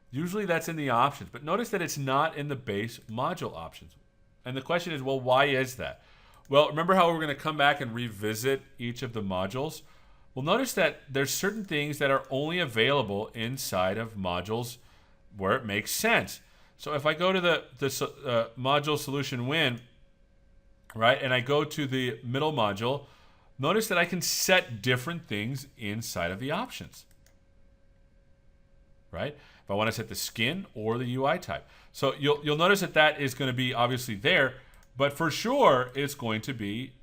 Usually that's in the options, but notice that it's not in the base module options. And the question is, well, why is that? Well, remember how we're going to come back and revisit each of the modules? Well, notice that there's certain things that are only available inside of modules where it makes sense. So if I go to the module solution win, right, and I go to the middle module, notice that I can set different things inside of the options, right? If I want to set the skin or the UI type. So you'll notice that is going to be obviously there, but for sure it's going to be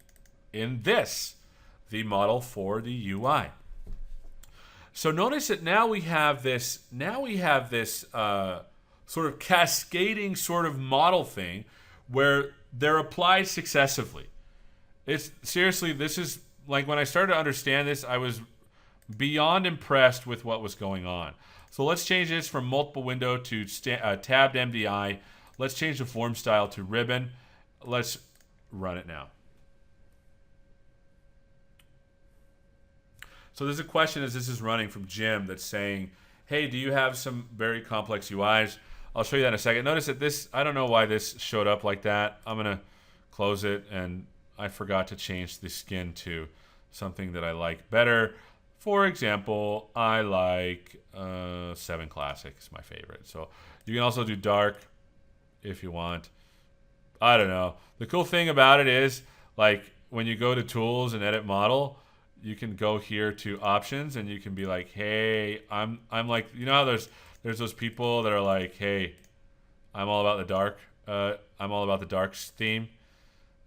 in this, the model for the UI. So notice that now we have this sort of cascading sort of model thing where they're applied successively. It's seriously, this is like when I started to understand this, I was beyond impressed with what was going on. So let's change this from multiple window to tabbed MDI. Let's change the form style to ribbon. Let's run it now. So there's a question as this is running from Jim that's saying, hey, do you have some very complex UIs? I'll show you that in a second. Notice that this, I don't know why this showed up like that. I'm going to close it, and I forgot to change the skin to something that I like better. For example, I like 7 Classic is my favorite. So you can also do dark if you want. I don't know. The cool thing about it is, like, when you go to tools and edit model, you can go here to options and you can be like, hey, I'm like, you know how there's those people that are like, hey, I'm all about the dark. I'm all about the dark theme.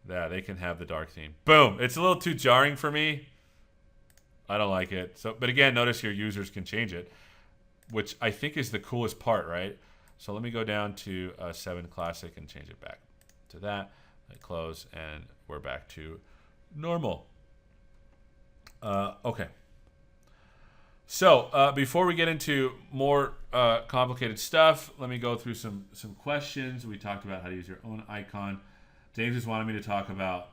Yeah, they can have the dark theme. Boom. It's a little too jarring for me. I don't like it. So, but again, notice your users can change it, which I think is the coolest part, right? So let me go down to 7 Classic and change it back to that. I close, and we're back to normal. Okay. So before we get into more complicated stuff, let me go through some questions. We talked about how to use your own icon. James just wanted me to talk about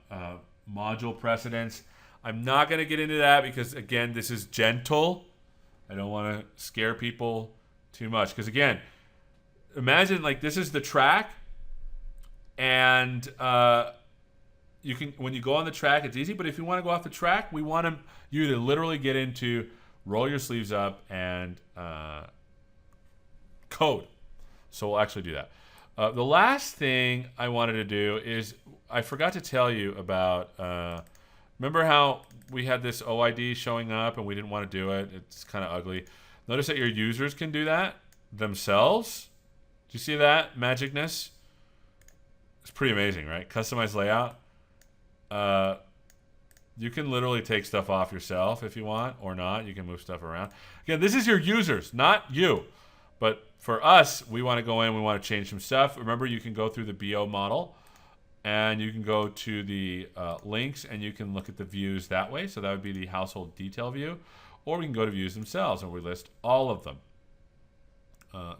module precedence. I'm not going to get into that because, again, this is gentle. I don't want to scare people too much. Because, again, imagine, like, this is the track. And you can, when you go on the track, it's easy. But if you want to go off the track, we want you to literally get into roll your sleeves up and code. So we'll actually do that. The last thing I wanted to do is I forgot to tell you about, remember how we had this OID showing up and we didn't want to do it? It's kind of ugly. Notice that your users can do that themselves. Do you see that magicness? It's pretty amazing, right? Customize layout. You can literally take stuff off yourself if you want or not. You can move stuff around. Again, this is your users, not you. But for us, we want to go in, we want to change some stuff. Remember, you can go through the BO model and you can go to the links and you can look at the views that way. So that would be the household detail view. Or we can go to views themselves and we list all of them.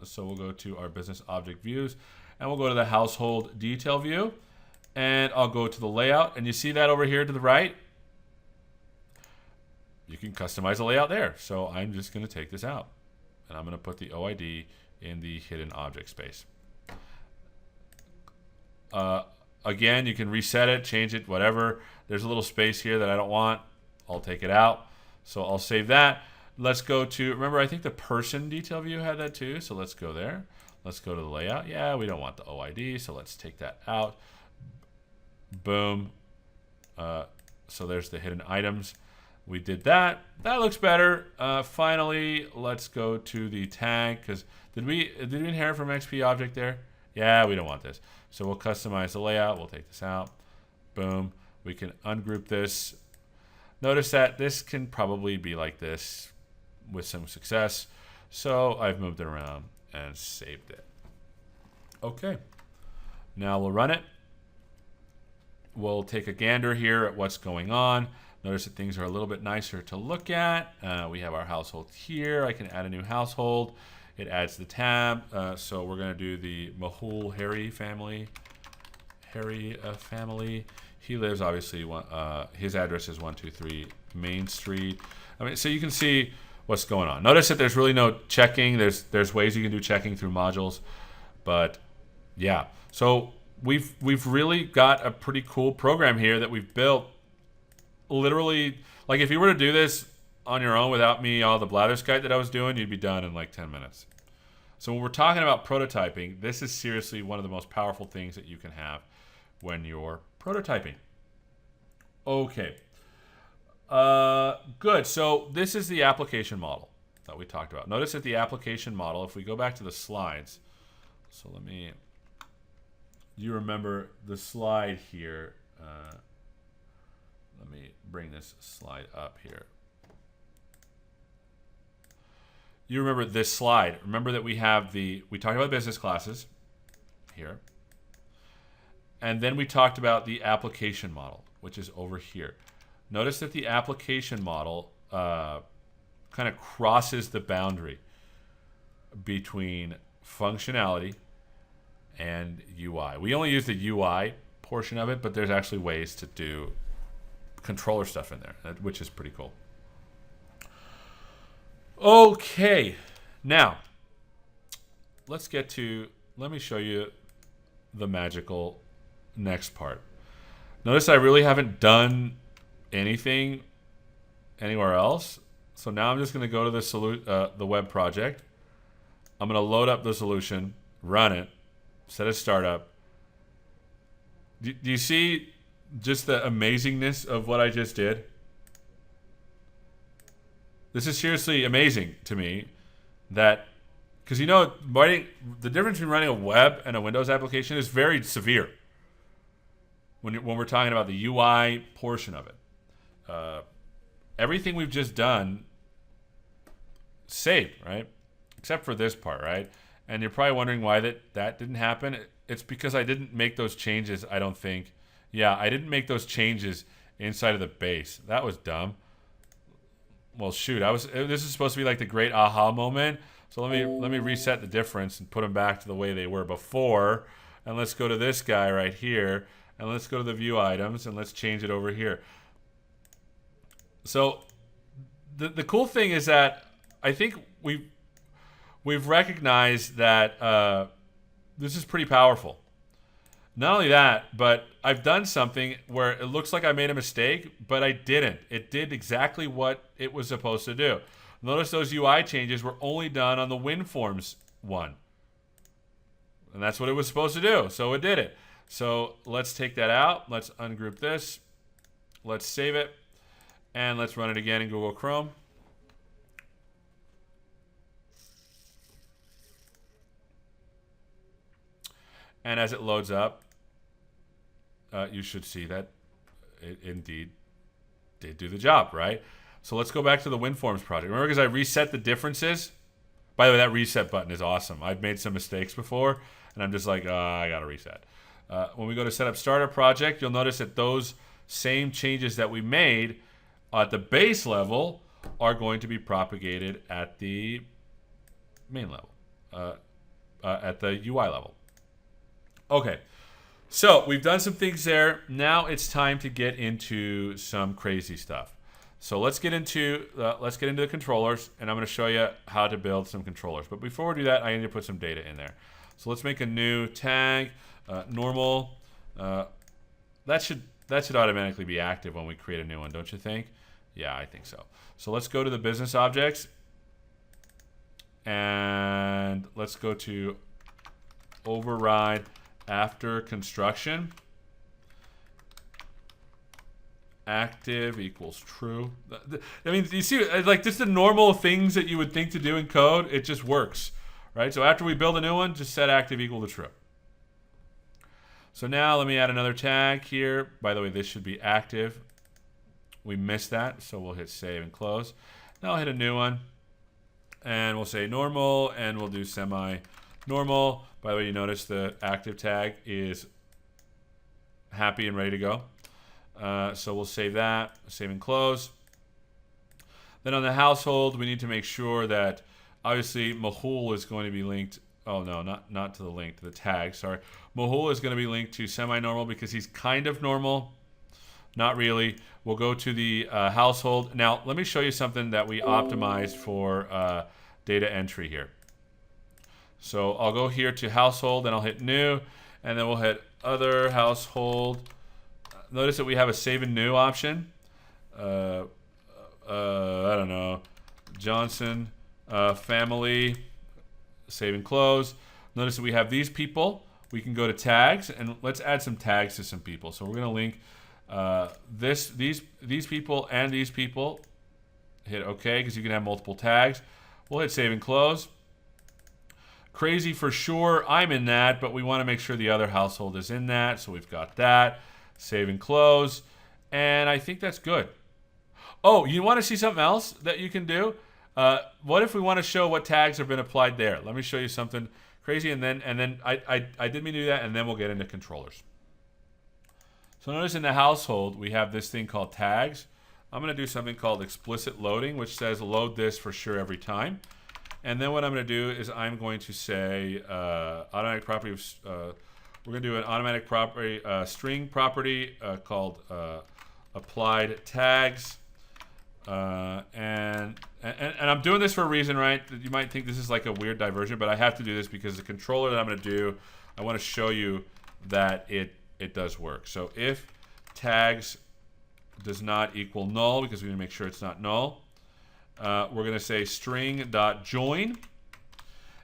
So we'll go to our business object views and we'll go to the household detail view. And I'll go to the layout. And you see that over here to the right? You can customize the layout there. So I'm just going to take this out. And I'm going to put the OID in the hidden object space. Again, you can reset it, change it, whatever. There's a little space here that I don't want. I'll take it out. So I'll save that. Let's go to, remember, I think the person detail view had that too. So let's go there. Let's go to the layout. Yeah, we don't want the OID. So let's take that out. Boom. So there's the hidden items. We did that. That looks better. Finally, let's go to the tag, because did we inherit from XP object there? Yeah, we don't want this. So we'll customize the layout. We'll take this out. Boom. We can ungroup this. Notice that this can probably be like this with some success. So I've moved it around and saved it. Okay. Now we'll run it. We'll take a gander here at what's going on. Notice that things are a little bit nicer to look at. We have our household here. I can add a new household. It adds the tab. So we're going to do the Mahul Harry family. Family. He lives, obviously, his address is 123 Main Street. I mean, so you can see what's going on. Notice that there's really no checking. There's ways you can do checking through modules. But, yeah. So we've really got a pretty cool program here that we've built. Literally, like, if you were to do this on your own without me, all the blatherskite that I was doing, you'd be done in like 10 minutes. So when we're talking about prototyping, this is seriously one of the most powerful things that you can have when you're prototyping. Okay. Good. So this is the application model that we talked about. Notice that the application model, if we go back to the slides, so you remember the slide here. Let me bring this slide up here. You remember this slide. Remember that we talked about business classes here. And then we talked about the application model, which is over here. Notice that the application model kind of crosses the boundary between functionality and UI. We only use the UI portion of it, but there's actually ways to do controller stuff in there, which is pretty cool. Okay, now let me show you the magical next part. Notice I really haven't done anything anywhere else. So now I'm just going to go to the web project. I'm going to load up the solution, run it, set a startup. Do you see just the amazingness of what I just did? This is seriously amazing to me, that because the difference between running a web and a Windows application is very severe when we're talking about the UI portion of it. Everything we've just done saved, right? Except for this part, right? And you're probably wondering why that didn't happen. It's because I didn't make those changes, I don't think. Yeah, I didn't make those changes inside of the base. That was dumb. Well, shoot, this is supposed to be like the great aha moment. So let me reset the difference and put them back to the way they were before. And let's go to this guy right here. And let's go to the view items and let's change it over here. So the cool thing is that I think we've recognized that this is pretty powerful. Not only that, but I've done something where it looks like I made a mistake, but I didn't. It did exactly what it was supposed to do. Notice those UI changes were only done on the WinForms one. And that's what it was supposed to do. So it did it. So let's take that out. Let's ungroup this. Let's save it. And let's run it again in Google Chrome. And as it loads up, you should see that it indeed did do the job, right? So let's go back to the WinForms project. Remember, because I reset the differences? By the way, that reset button is awesome. I've made some mistakes before, and I'm just like, I got to reset. When we go to set up startup project, you'll notice that those same changes that we made at the base level are going to be propagated at the main level, at the UI level. Okay, so we've done some things there. Now it's time to get into some crazy stuff. So let's get into the controllers, and I'm going to show you how to build some controllers. But before we do that, I need to put some data in there. So let's make a new tag, normal. That should automatically be active when we create a new one, don't you think? Yeah, I think so. So let's go to the business objects, and let's go to override after construction. Active equals true. I mean, you see, like, just the normal things that you would think to do in code, it just works, right? So after we build a new one, just set active equal to true. So now let me add another tag here. By the way, this should be active. We missed that, so we'll hit save and close. Now I'll hit a new one, and we'll say normal, and we'll do semi-normal. By the way, you notice the active tag is happy and ready to go. So we'll save that, save and close. Then on the household, we need to make sure that obviously Mahul is going to be linked. Oh no, not to the link, to the tag, sorry. Mahul is going to be linked to semi-normal because he's kind of normal. Not really. We'll go to the household. Now, let me show you something that we optimized for data entry here. So I'll go here to household and I'll hit new, and then we'll hit other household. Notice that we have a save and new option. I don't know, Johnson family, save and close. Notice that we have these people. We can go to tags, and let's add some tags to some people. So we're going to link these people and these people. Hit OK because you can have multiple tags. We'll hit save and close. Crazy for sure, I'm in that, but we want to make sure the other household is in that. So we've got that. Save and close. And I think that's good. Oh, you want to see something else that you can do? What if we want to show what tags have been applied there? Let me show you something crazy, and then I didn't mean to do that, and then we'll get into controllers. So notice in the household, we have this thing called tags. I'm going to do something called explicit loading, which says load this for sure every time. And then what I'm going to do is I'm going to say automatic property of we're going to do an automatic property, string property called applied tags. And I'm doing this for a reason, right? You might think this is like a weird diversion, but I have to do this because the controller that I'm going to do, I want to show you that it does work. So if tags does not equal null, because we need to make sure it's not null, we're going to say string.join.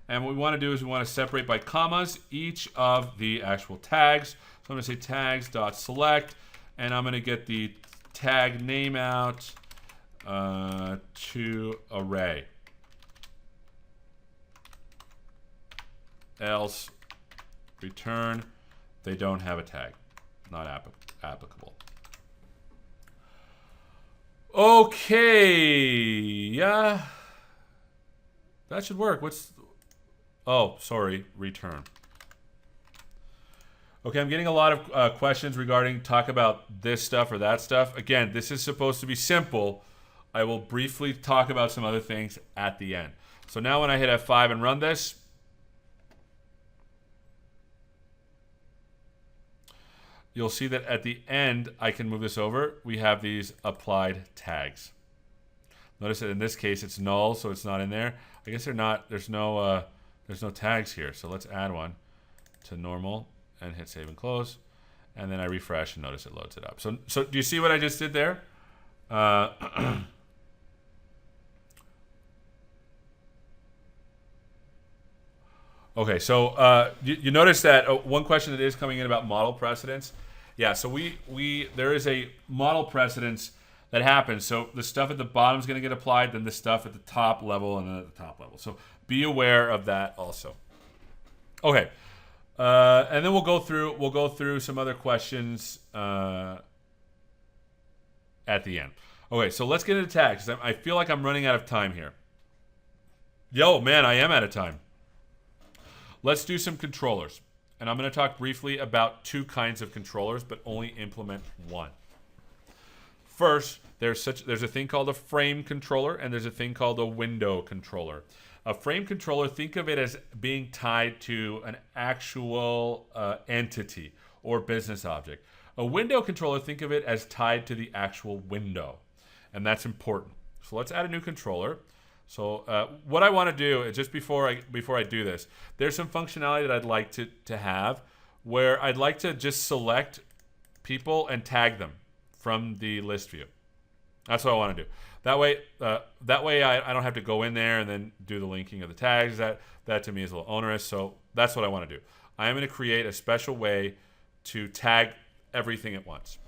And what we want to do is we want to separate by commas each of the actual tags. So I'm going to say tags.select, and I'm going to get the tag name out to array. Else return they don't have a tag. Not applicable. Okay. Yeah. That should work. Oh, sorry. Return. Okay, I'm getting a lot of questions regarding talk about this stuff or that stuff. Again, this is supposed to be simple. I will briefly talk about some other things at the end. So now when I hit F5 and run this, you'll see that at the end, I can move this over. We have these applied tags. Notice that in this case, it's null, so it's not in there. I guess they're not. There's no tags here. So let's add one to normal and hit save and close. And then I refresh and notice it loads it up. So do you see what I just did there? Okay, so you notice that one question that is coming in about model precedence. Yeah, so there is a model precedence that happens. So the stuff at the bottom is going to get applied, then the stuff at the top level, and then at the top level. So be aware of that also. Okay, and then we'll go through some other questions at the end. Okay, so let's get into tags. I feel like I'm running out of time here. Yo, man, I am out of time. Let's do some controllers. And I'm going to talk briefly about two kinds of controllers, but only implement one. First, there's a thing called a frame controller, and there's a thing called a window controller. A frame controller, think of it as being tied to an actual entity or business object. A window controller, think of it as tied to the actual window. And that's important. So let's add a new controller. So what I want to do is just before I do this, there's some functionality that I'd like to have where I'd like to just select people and tag them from the list view. That's what I want to do. That way I don't have to go in there and then do the linking of the tags. That to me is a little onerous. So that's what I want to do. I am going to create a special way to tag everything at once.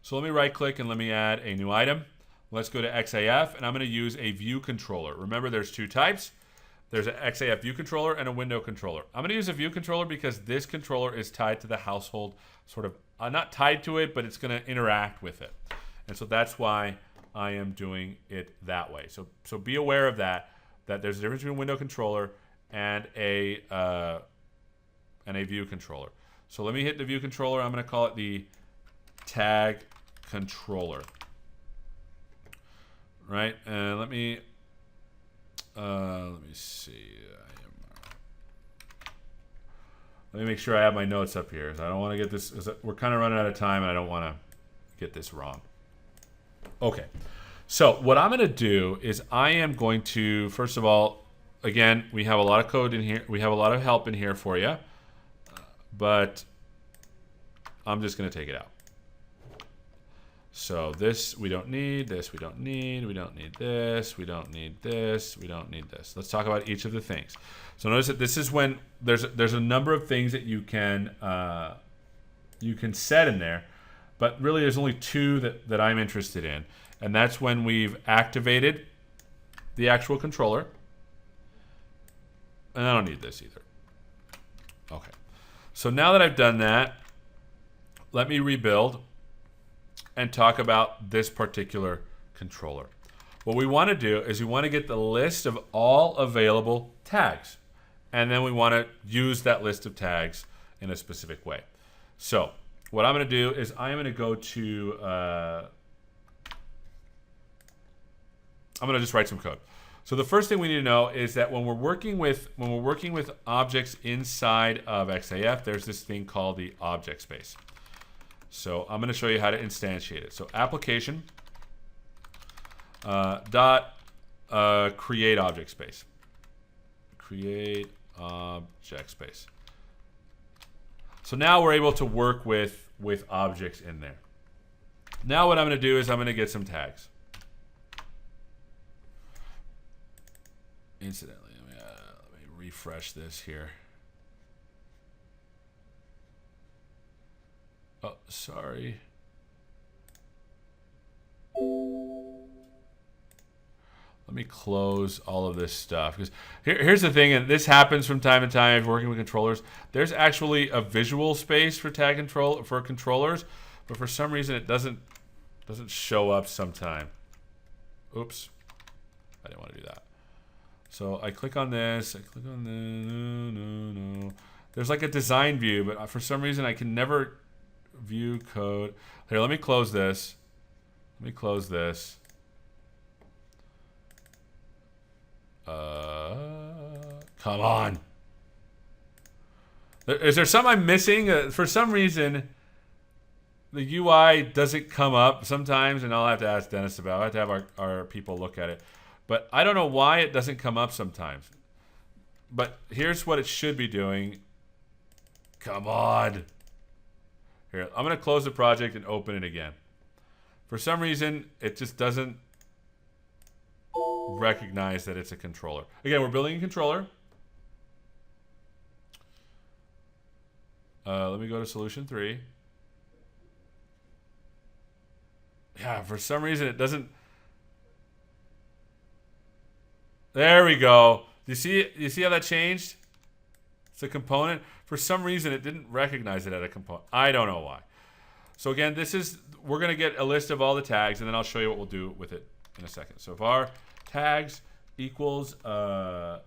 So let me right click and let me add a new item. Let's go to XAF, and I'm going to use a view controller. Remember, there's two types. There's an XAF view controller and a window controller. I'm going to use a view controller because this controller is tied to the household, sort of, not tied to it, but it's going to interact with it. And so that's why I am doing it that way. So be aware of that there's a difference between a window controller and a view controller. So let me hit the view controller. I'm going to call it the tag controller. Right, let me see. Let me make sure I have my notes up here. I don't want to get this. We're kind of running out of time, and I don't want to get this wrong. Okay, so what I'm going to do is I am going to, first of all, again, we have a lot of code in here. We have a lot of help in here for you, but I'm just going to take it out. So this we don't need, this we don't need, we don't need this, we don't need this, we don't need this. Let's talk about each of the things. So notice that this is when there's a number of things that you can set in there, but really there's only two that I'm interested in, and that's when we've activated the actual controller, and I don't need this either. Okay, so now that I've done that, let me rebuild and talk about this particular controller. What we want to do is we want to get the list of all available tags, and then we want to use that list of tags in a specific way. So what I'm going to do is I'm going to go to I'm going to just write some code. So the first thing we need to know is that when we're working with objects inside of XAF, there's this thing called the object space. So I'm going to show you how to instantiate it. So application dot create object space. Create object space. So now we're able to work with objects in there. Now what I'm going to do is I'm going to get some tags. Incidentally, let me refresh this here. Oh, sorry. Let me close all of this stuff, because here's the thing, and this happens from time to time if you're working with controllers. There's actually a visual space for controllers, but for some reason it doesn't show up sometime. Oops, I didn't want to do that. So I click on this. I click on this. No. There's like a design view, but for some reason I can never view code. Here, let me close this. Let me close this. Come on. Is there something I'm missing? For some reason, the UI doesn't come up sometimes, and I'll have to ask Dennis about it. I have to have our people look at it. But I don't know why it doesn't come up sometimes. But here's what it should be doing. Come on. Here, I'm going to close the project and open it again. For some reason, it just doesn't recognize that it's a controller. Again, we're building a controller. Let me go to solution 3. Yeah, for some reason it doesn't. There we go. You see how that changed? It's a component. For some reason it didn't recognize it as a component. I don't know why. So again, we're going to get a list of all the tags, and then I'll show you what we'll do with it in a second. So var tags equals object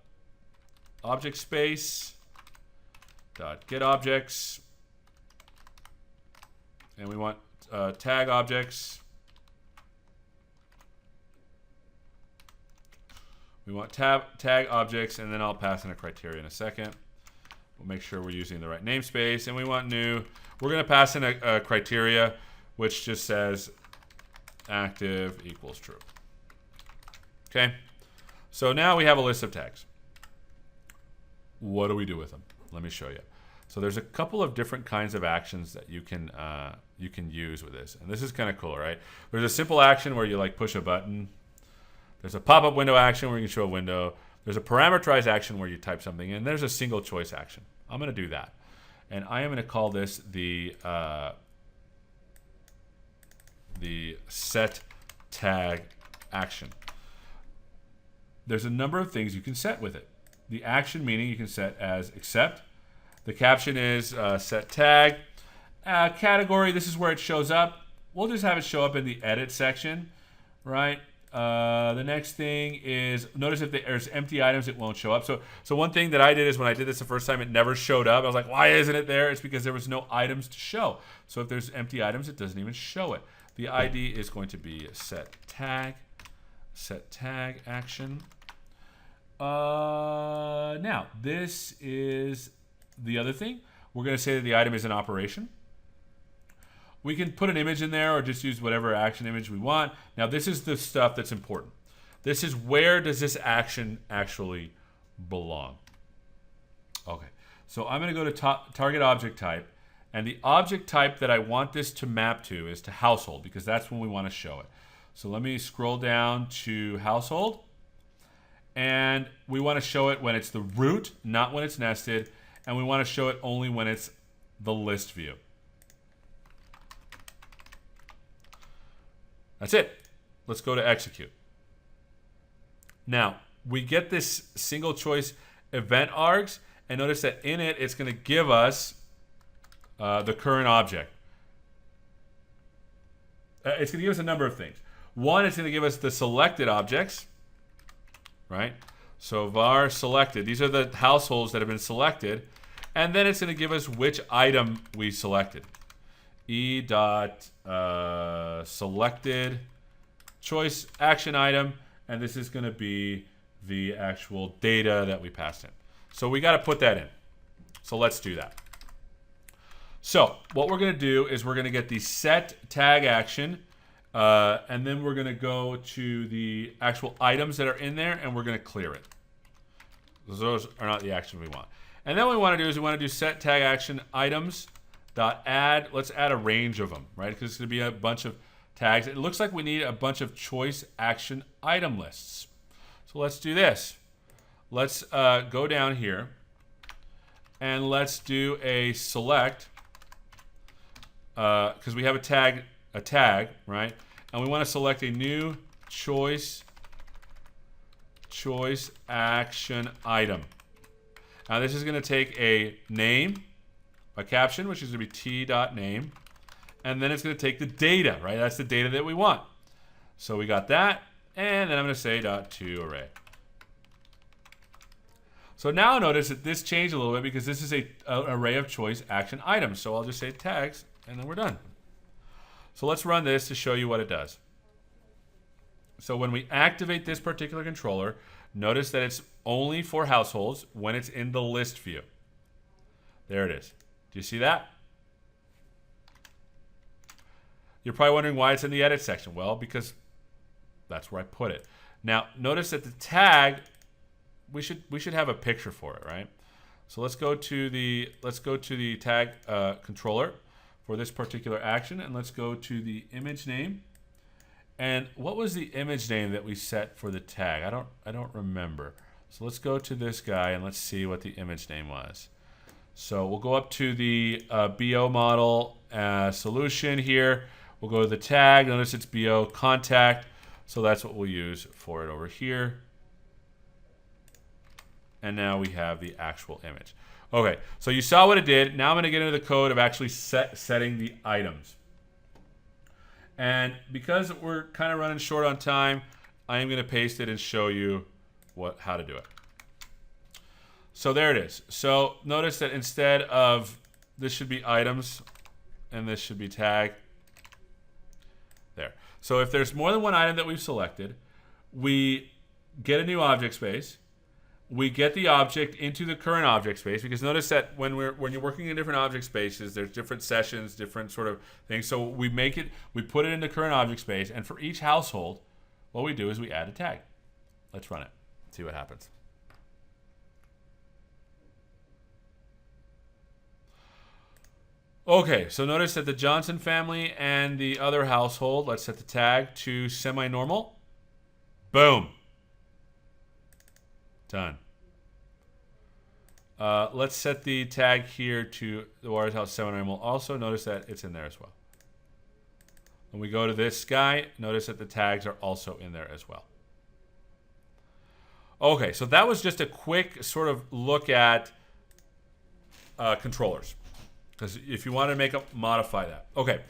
space dot get objects, and we want tag objects. We want tag objects, and then I'll pass in a criteria in a second. We'll make sure we're using the right namespace, and we want new. We're going to pass in a criteria which just says active equals true. Okay, so now we have a list of tags. What do we do with them? Let me show you. So there's a couple of different kinds of actions that you can use with this, and this is kind of cool, right? There's a simple action where you like push a button. There's a pop-up window action where you can show a window. There's a parameterized action where you type something, and there's a single choice action. I'm going to do that, and I am going to call this the set tag action. There's a number of things you can set with it. The action meaning you can set as accept. The caption is set tag. Category, this is where it shows up. We'll just have it show up in the edit section, right? The next thing is, notice if there's empty items, it won't show up. So one thing that I did is when I did this the first time, it never showed up. I was like, why isn't it there? It's because there was no items to show. So if there's empty items, it doesn't even show it. The ID is going to be set tag action. Now, this is the other thing. We're going to say that the item is an operation. We can put an image in there or just use whatever action image we want. Now, this is the stuff that's important. This is where does this action actually belong. Okay, so I'm going to go to target object type, and the object type that I want this to map to is to household, because that's when we want to show it. So let me scroll down to household, and we want to show it when it's the root, not when it's nested, and we want to show it only when it's the list view. That's it. Let's go to execute. Now, we get this single choice event args, and notice that in it, it's going to give us the current object. It's going to give us a number of things. One, it's going to give us the selected objects, right? So var selected. These are the households that have been selected. And then it's going to give us which item we selected. selected choice action item, and this is going to be the actual data that we passed in. So we got to put that in. So let's do that. So what we're going to do is we're going to get the set tag action, and then we're going to go to the actual items that are in there, and we're going to clear it. Those are not the actions we want. And then what we want to do is we want to do set tag action items dot add. Let's add a range of them, right? Because it's going to be a bunch of tags. It looks like we need a bunch of choice action item lists. So let's do this. Let's go down here and let's do a select, because we have a tag, right? And we want to select a new choice action item. Now this is going to take a name, a caption, which is going to be t.name, and then it's going to take the data, right? That's the data that we want. So we got that, and then I'm going to say .toArray. So now notice that this changed a little bit because this is a array of choice action items. So I'll just say tags, and then we're done. So let's run this to show you what it does. So when we activate this particular controller, notice that it's only for households when it's in the list view. There it is. Do you see that? You're probably wondering why it's in the edit section. Well, because that's where I put it. Now, notice that the tag, we should have a picture for it, right? So let's go to the tag controller for this particular action, and let's go to the image name. And what was the image name that we set for the tag? I don't remember. So let's go to this guy and let's see what the image name was. So we'll go up to the BO model solution here. We'll go to the tag. Notice it's BO contact. So that's what we'll use for it over here. And now we have the actual image. Okay, so you saw what it did. Now I'm going to get into the code of actually setting the items. And because we're kind of running short on time, I am going to paste it and show you how to do it. So there it is. So notice that instead of this should be items and this should be tag. There. So if there's more than one item that we've selected, we get a new object space. We get the object into the current object space, because notice that when you're working in different object spaces, there's different sessions, different sort of things. So we put it in the current object space, and for each household, what we do is we add a tag. Let's run it, see what happens. Okay, so notice that the Johnson family and the other household, let's set the tag to semi-normal. Boom. Done. Let's set the tag here to the Juarez house semi-normal. Also, notice that it's in there as well. When we go to this guy, notice that the tags are also in there as well. Okay, so that was just a quick sort of look at controllers. Because if you want to modify that. Okay.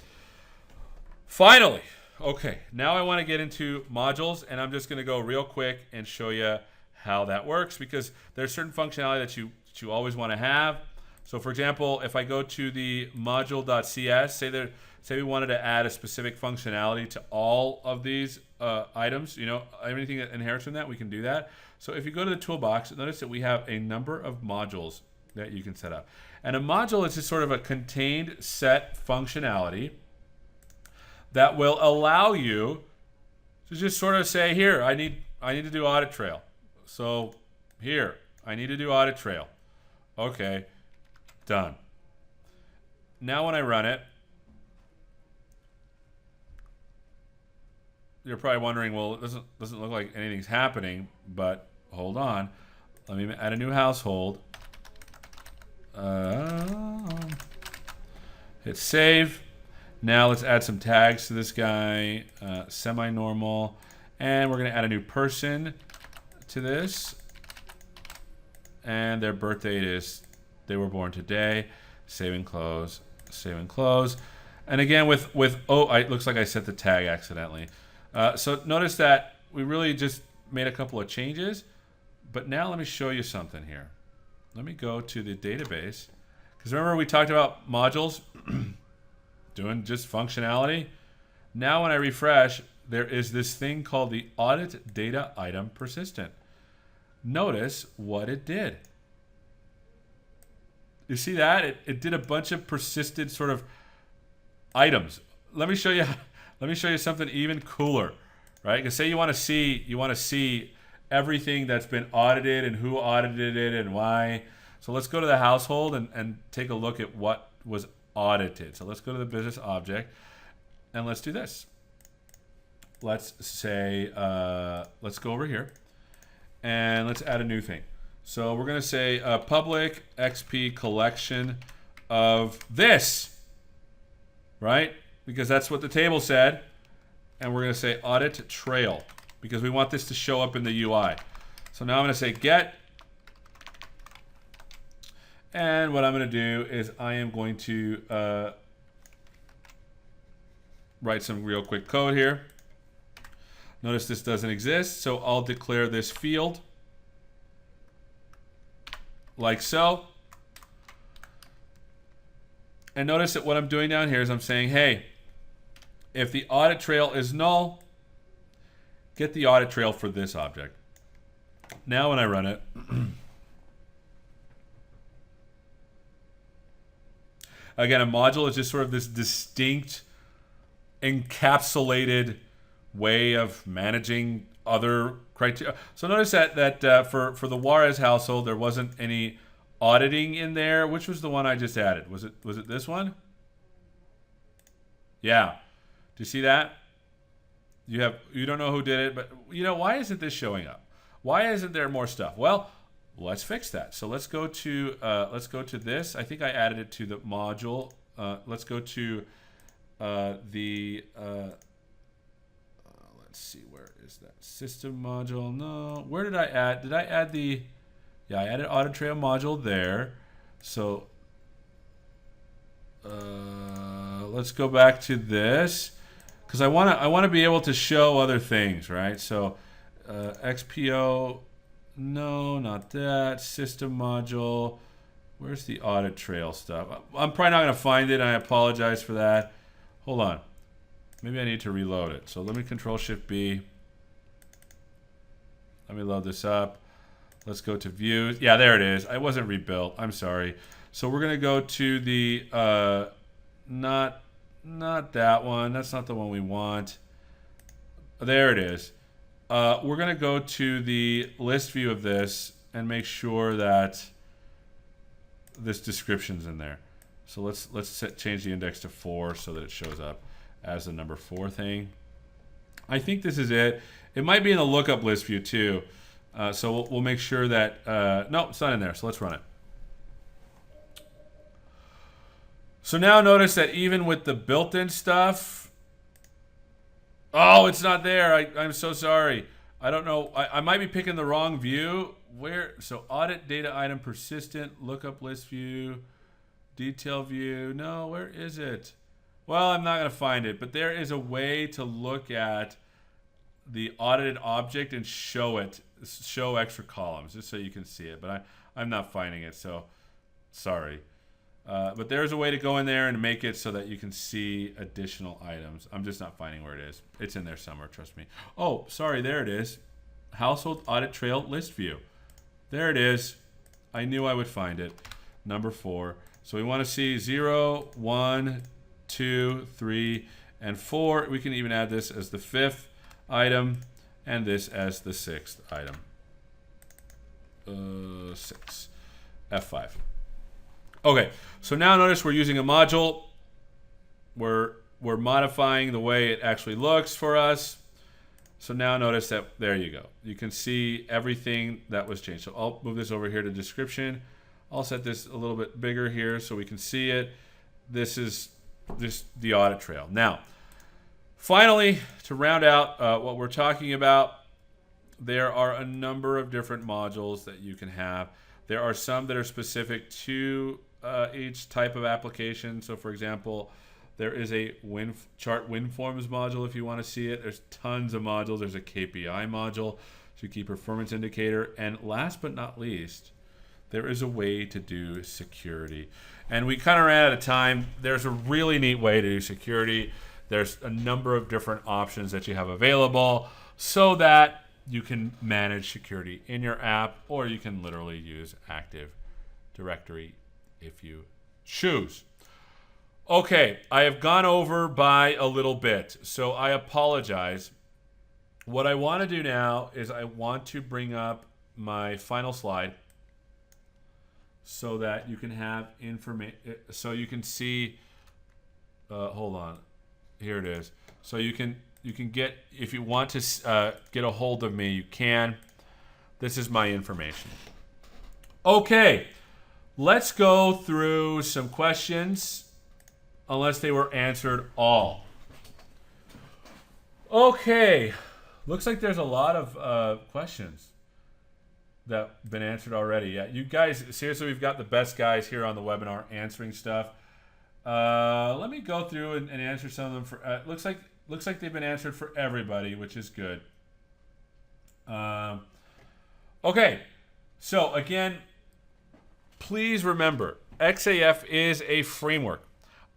Finally. Okay, now I want to get into modules, and I'm just going to go real quick and show you how that works, because there's certain functionality that you always want to have. So for example, if I go to the module.cs, say we wanted to add a specific functionality to all of these items, you know, anything that inherits from that, we can do that. So if you go to the toolbox, notice that we have a number of modules that you can set up. And a module is just sort of a contained set functionality that will allow you to just sort of say, here, I need to do audit trail. So here, I need to do audit trail. Okay, done. Now when I run it, you're probably wondering, well, it doesn't look like anything's happening, but hold on. Let me add a new household. Hit save. Now let's add some tags to this guy, semi-normal, and we're going to add a new person to this, and their birth date is they were born today. Save and close, save and close. And again with it looks like I set the tag accidentally. So notice that we really just made a couple of changes, but now let me show you something here. Let me go to the database, because remember we talked about modules doing just functionality. Now when I refresh, there is this thing called the audit data item persistent. notice what it did. You see that? It did a bunch of persisted sort of items. Let me show you. Let me show you something even cooler, right? Because say you want to see everything that's been audited and who audited it and why. So let's go to the household and take a look at what was audited. So let's go to the business object and let's do this. Let's say let's go over here and let's add a new thing. So we're going to say public XP collection of this, right? Because that's what the table said. And we're going to say audit trail because we want this to show up in the UI. So now I'm going to say get. And what I'm going to do is I am going to write some real quick code here. Notice this doesn't exist, so I'll declare this field like so. And notice that what I'm doing down here is I'm saying, hey, if the audit trail is null, get the audit trail for this object. Now when I run it, again, a module is just sort of this distinct, encapsulated way of managing other criteria. So notice that for the Juarez household, there wasn't any auditing in there. Which was the one I just added? Was it this one? Yeah. Do you see that? You don't know who did it, but why isn't this showing up? Why isn't there more stuff? Well, let's fix that. So let's go to this. I think I added it to the module. Let's go to let's see, where is that system module? No, where did I add? Did I add the? Yeah, I added audit trail module there. So let's go back to this because I want to be able to show other things, right? So XPO, no, not that system module. Where's the audit trail stuff? I'm probably not going to find it. I apologize for that. Hold on. Maybe I need to reload it. So let me Control-Shift-B. Let me load this up. Let's go to views. Yeah, there it is. I wasn't rebuilt. I'm sorry. So we're going to go to the, not that one. That's not the one we want. There it is. We're going to go to the list view of this and make sure that this description's in there. So let's change the index to 4 so that it shows up as the number 4 thing. I think this is it. It might be in the lookup list view too. So we'll make sure that no, it's not in there. So let's run it. So now notice that even with the built-in stuff, oh, it's not there. I'm so sorry. I don't know. I might be picking the wrong view. So audit data item persistent, lookup list view, detail view. No, where is it? Well, I'm not going to find it, but there is a way to look at the audited object and show extra columns just so you can see it. But I'm not finding it, so sorry. But there's a way to go in there and make it so that you can see additional items. I'm just not finding where it is. It's in there somewhere, trust me. Oh, sorry, there it is. Household audit trail list view. There it is. I knew I would find it. Number 4. So we want to see 0, 1, 2, 3, and 4. We can even add this as the 5th item and this as the 6th item. 6. F5. Okay, so now notice we're using a module. We're modifying the way it actually looks for us. So now notice that there you go. You can see everything that was changed. So I'll move this over here to description. I'll set this a little bit bigger here so we can see it. This is the audit trail. Now, finally, to round out what we're talking about, there are a number of different modules that you can have. There are some that are specific to each type of application. So for example, there is a chart WinForms module if you want to see it. There's tons of modules. There's a KPI module to key performance indicator. And last but not least, there is a way to do security. And we kind of ran out of time. There's a really neat way to do security. There's a number of different options that you have available so that you can manage security in your app, or you can literally use Active Directory if you choose. Okay, I have gone over by a little bit, so I apologize. What I want to do now is I want to bring up my final slide so that you can have information, so you can see, hold on, here it is. So you can get, if you want to get a hold of me, you can. This is my information. Okay, let's go through some questions, unless they were answered all. Okay, looks like there's a lot of questions that have been answered already. Yeah, you guys, seriously, we've got the best guys here on the webinar answering stuff. Let me go through and answer some of them. For looks like they've been answered for everybody, which is good. Okay, so again, please remember, XAF is a framework.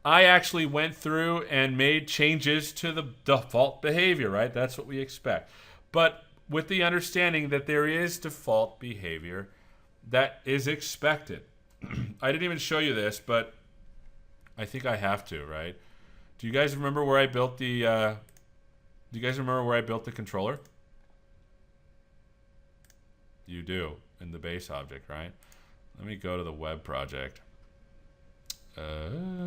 I actually went through and made changes to the default behavior, right? That's what we expect. But with the understanding that there is default behavior that is expected. I didn't even show you this, but I think I have to, right? Do you guys remember where I built the controller? You do, in the base object, right? Let me go to the web project.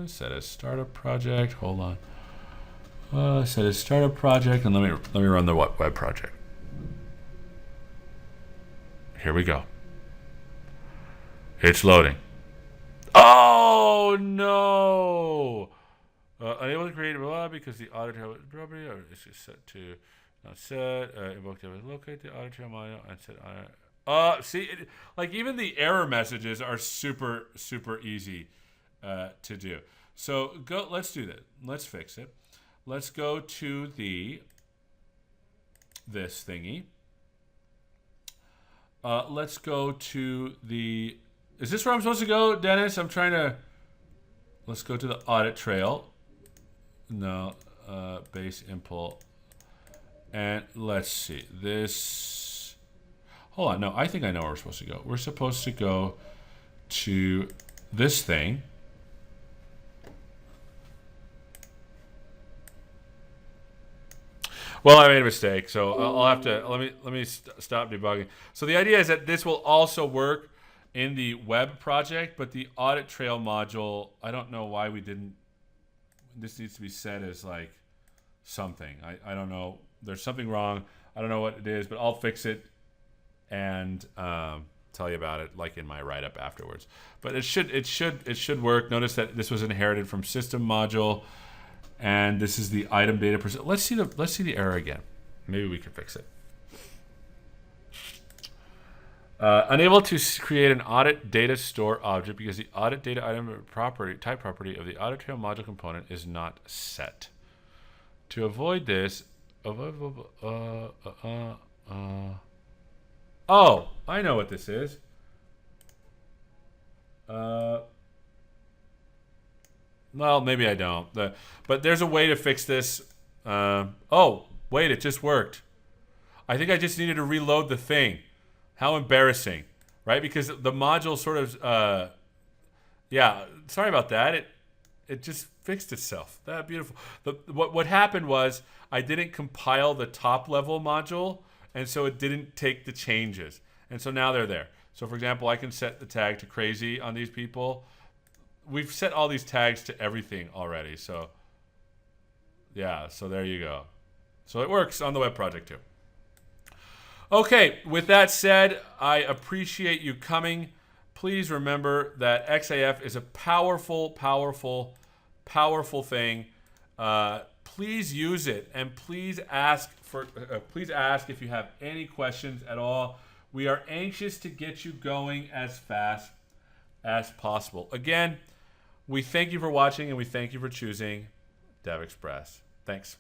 Set as startup project. Hold on. Set as startup project, and let me run the web project. Here we go. It's loading. Oh no! Unable to create blah because the audit trail property is just set to not set. Invoke locate the audit trail module and set. See, like even the error messages are super easy to do. So go. Let's do that. Let's fix it. Let's go to this thingy. Let's go to the. Is this where I'm supposed to go, Dennis? I'm trying to. Let's go to the audit trail. No, base impl. And let's see this. Hold on. No, I think I know where we're supposed to go. We're supposed to go to this thing. Well, I made a mistake, so I'll have to let me stop debugging. So the idea is that this will also work in the web project, but the audit trail module, I don't know why we didn't. This needs to be set as like something. I don't know. There's something wrong. I don't know what it is, but I'll fix it and tell you about it like in my write-up afterwards. But it should work. Notice that this was inherited from system module. And this is the item data percent. Let's see the error again. Maybe we can fix it. Unable to create an audit data store object because the audit data item type property of the audit trail module component is not set. To avoid this, oh, I know what this is. Well, maybe I don't. But there's a way to fix this. Oh, wait, it just worked. I think I just needed to reload the thing. How embarrassing, right? Because the module sort of, yeah, sorry about that. It just fixed itself. That beautiful. What happened was I didn't compile the top level module, and so it didn't take the changes. And so now they're there. So for example, I can set the tag to crazy on these people. We've set all these tags to everything already. So yeah, so there you go. So it works on the web project too. Okay, with that said, I appreciate you coming. Please remember that XAF is a powerful thing. Please use it, and please ask if you have any questions at all. We are anxious to get you going as fast as possible. Again, we thank you for watching, and we thank you for choosing DevExpress. Thanks.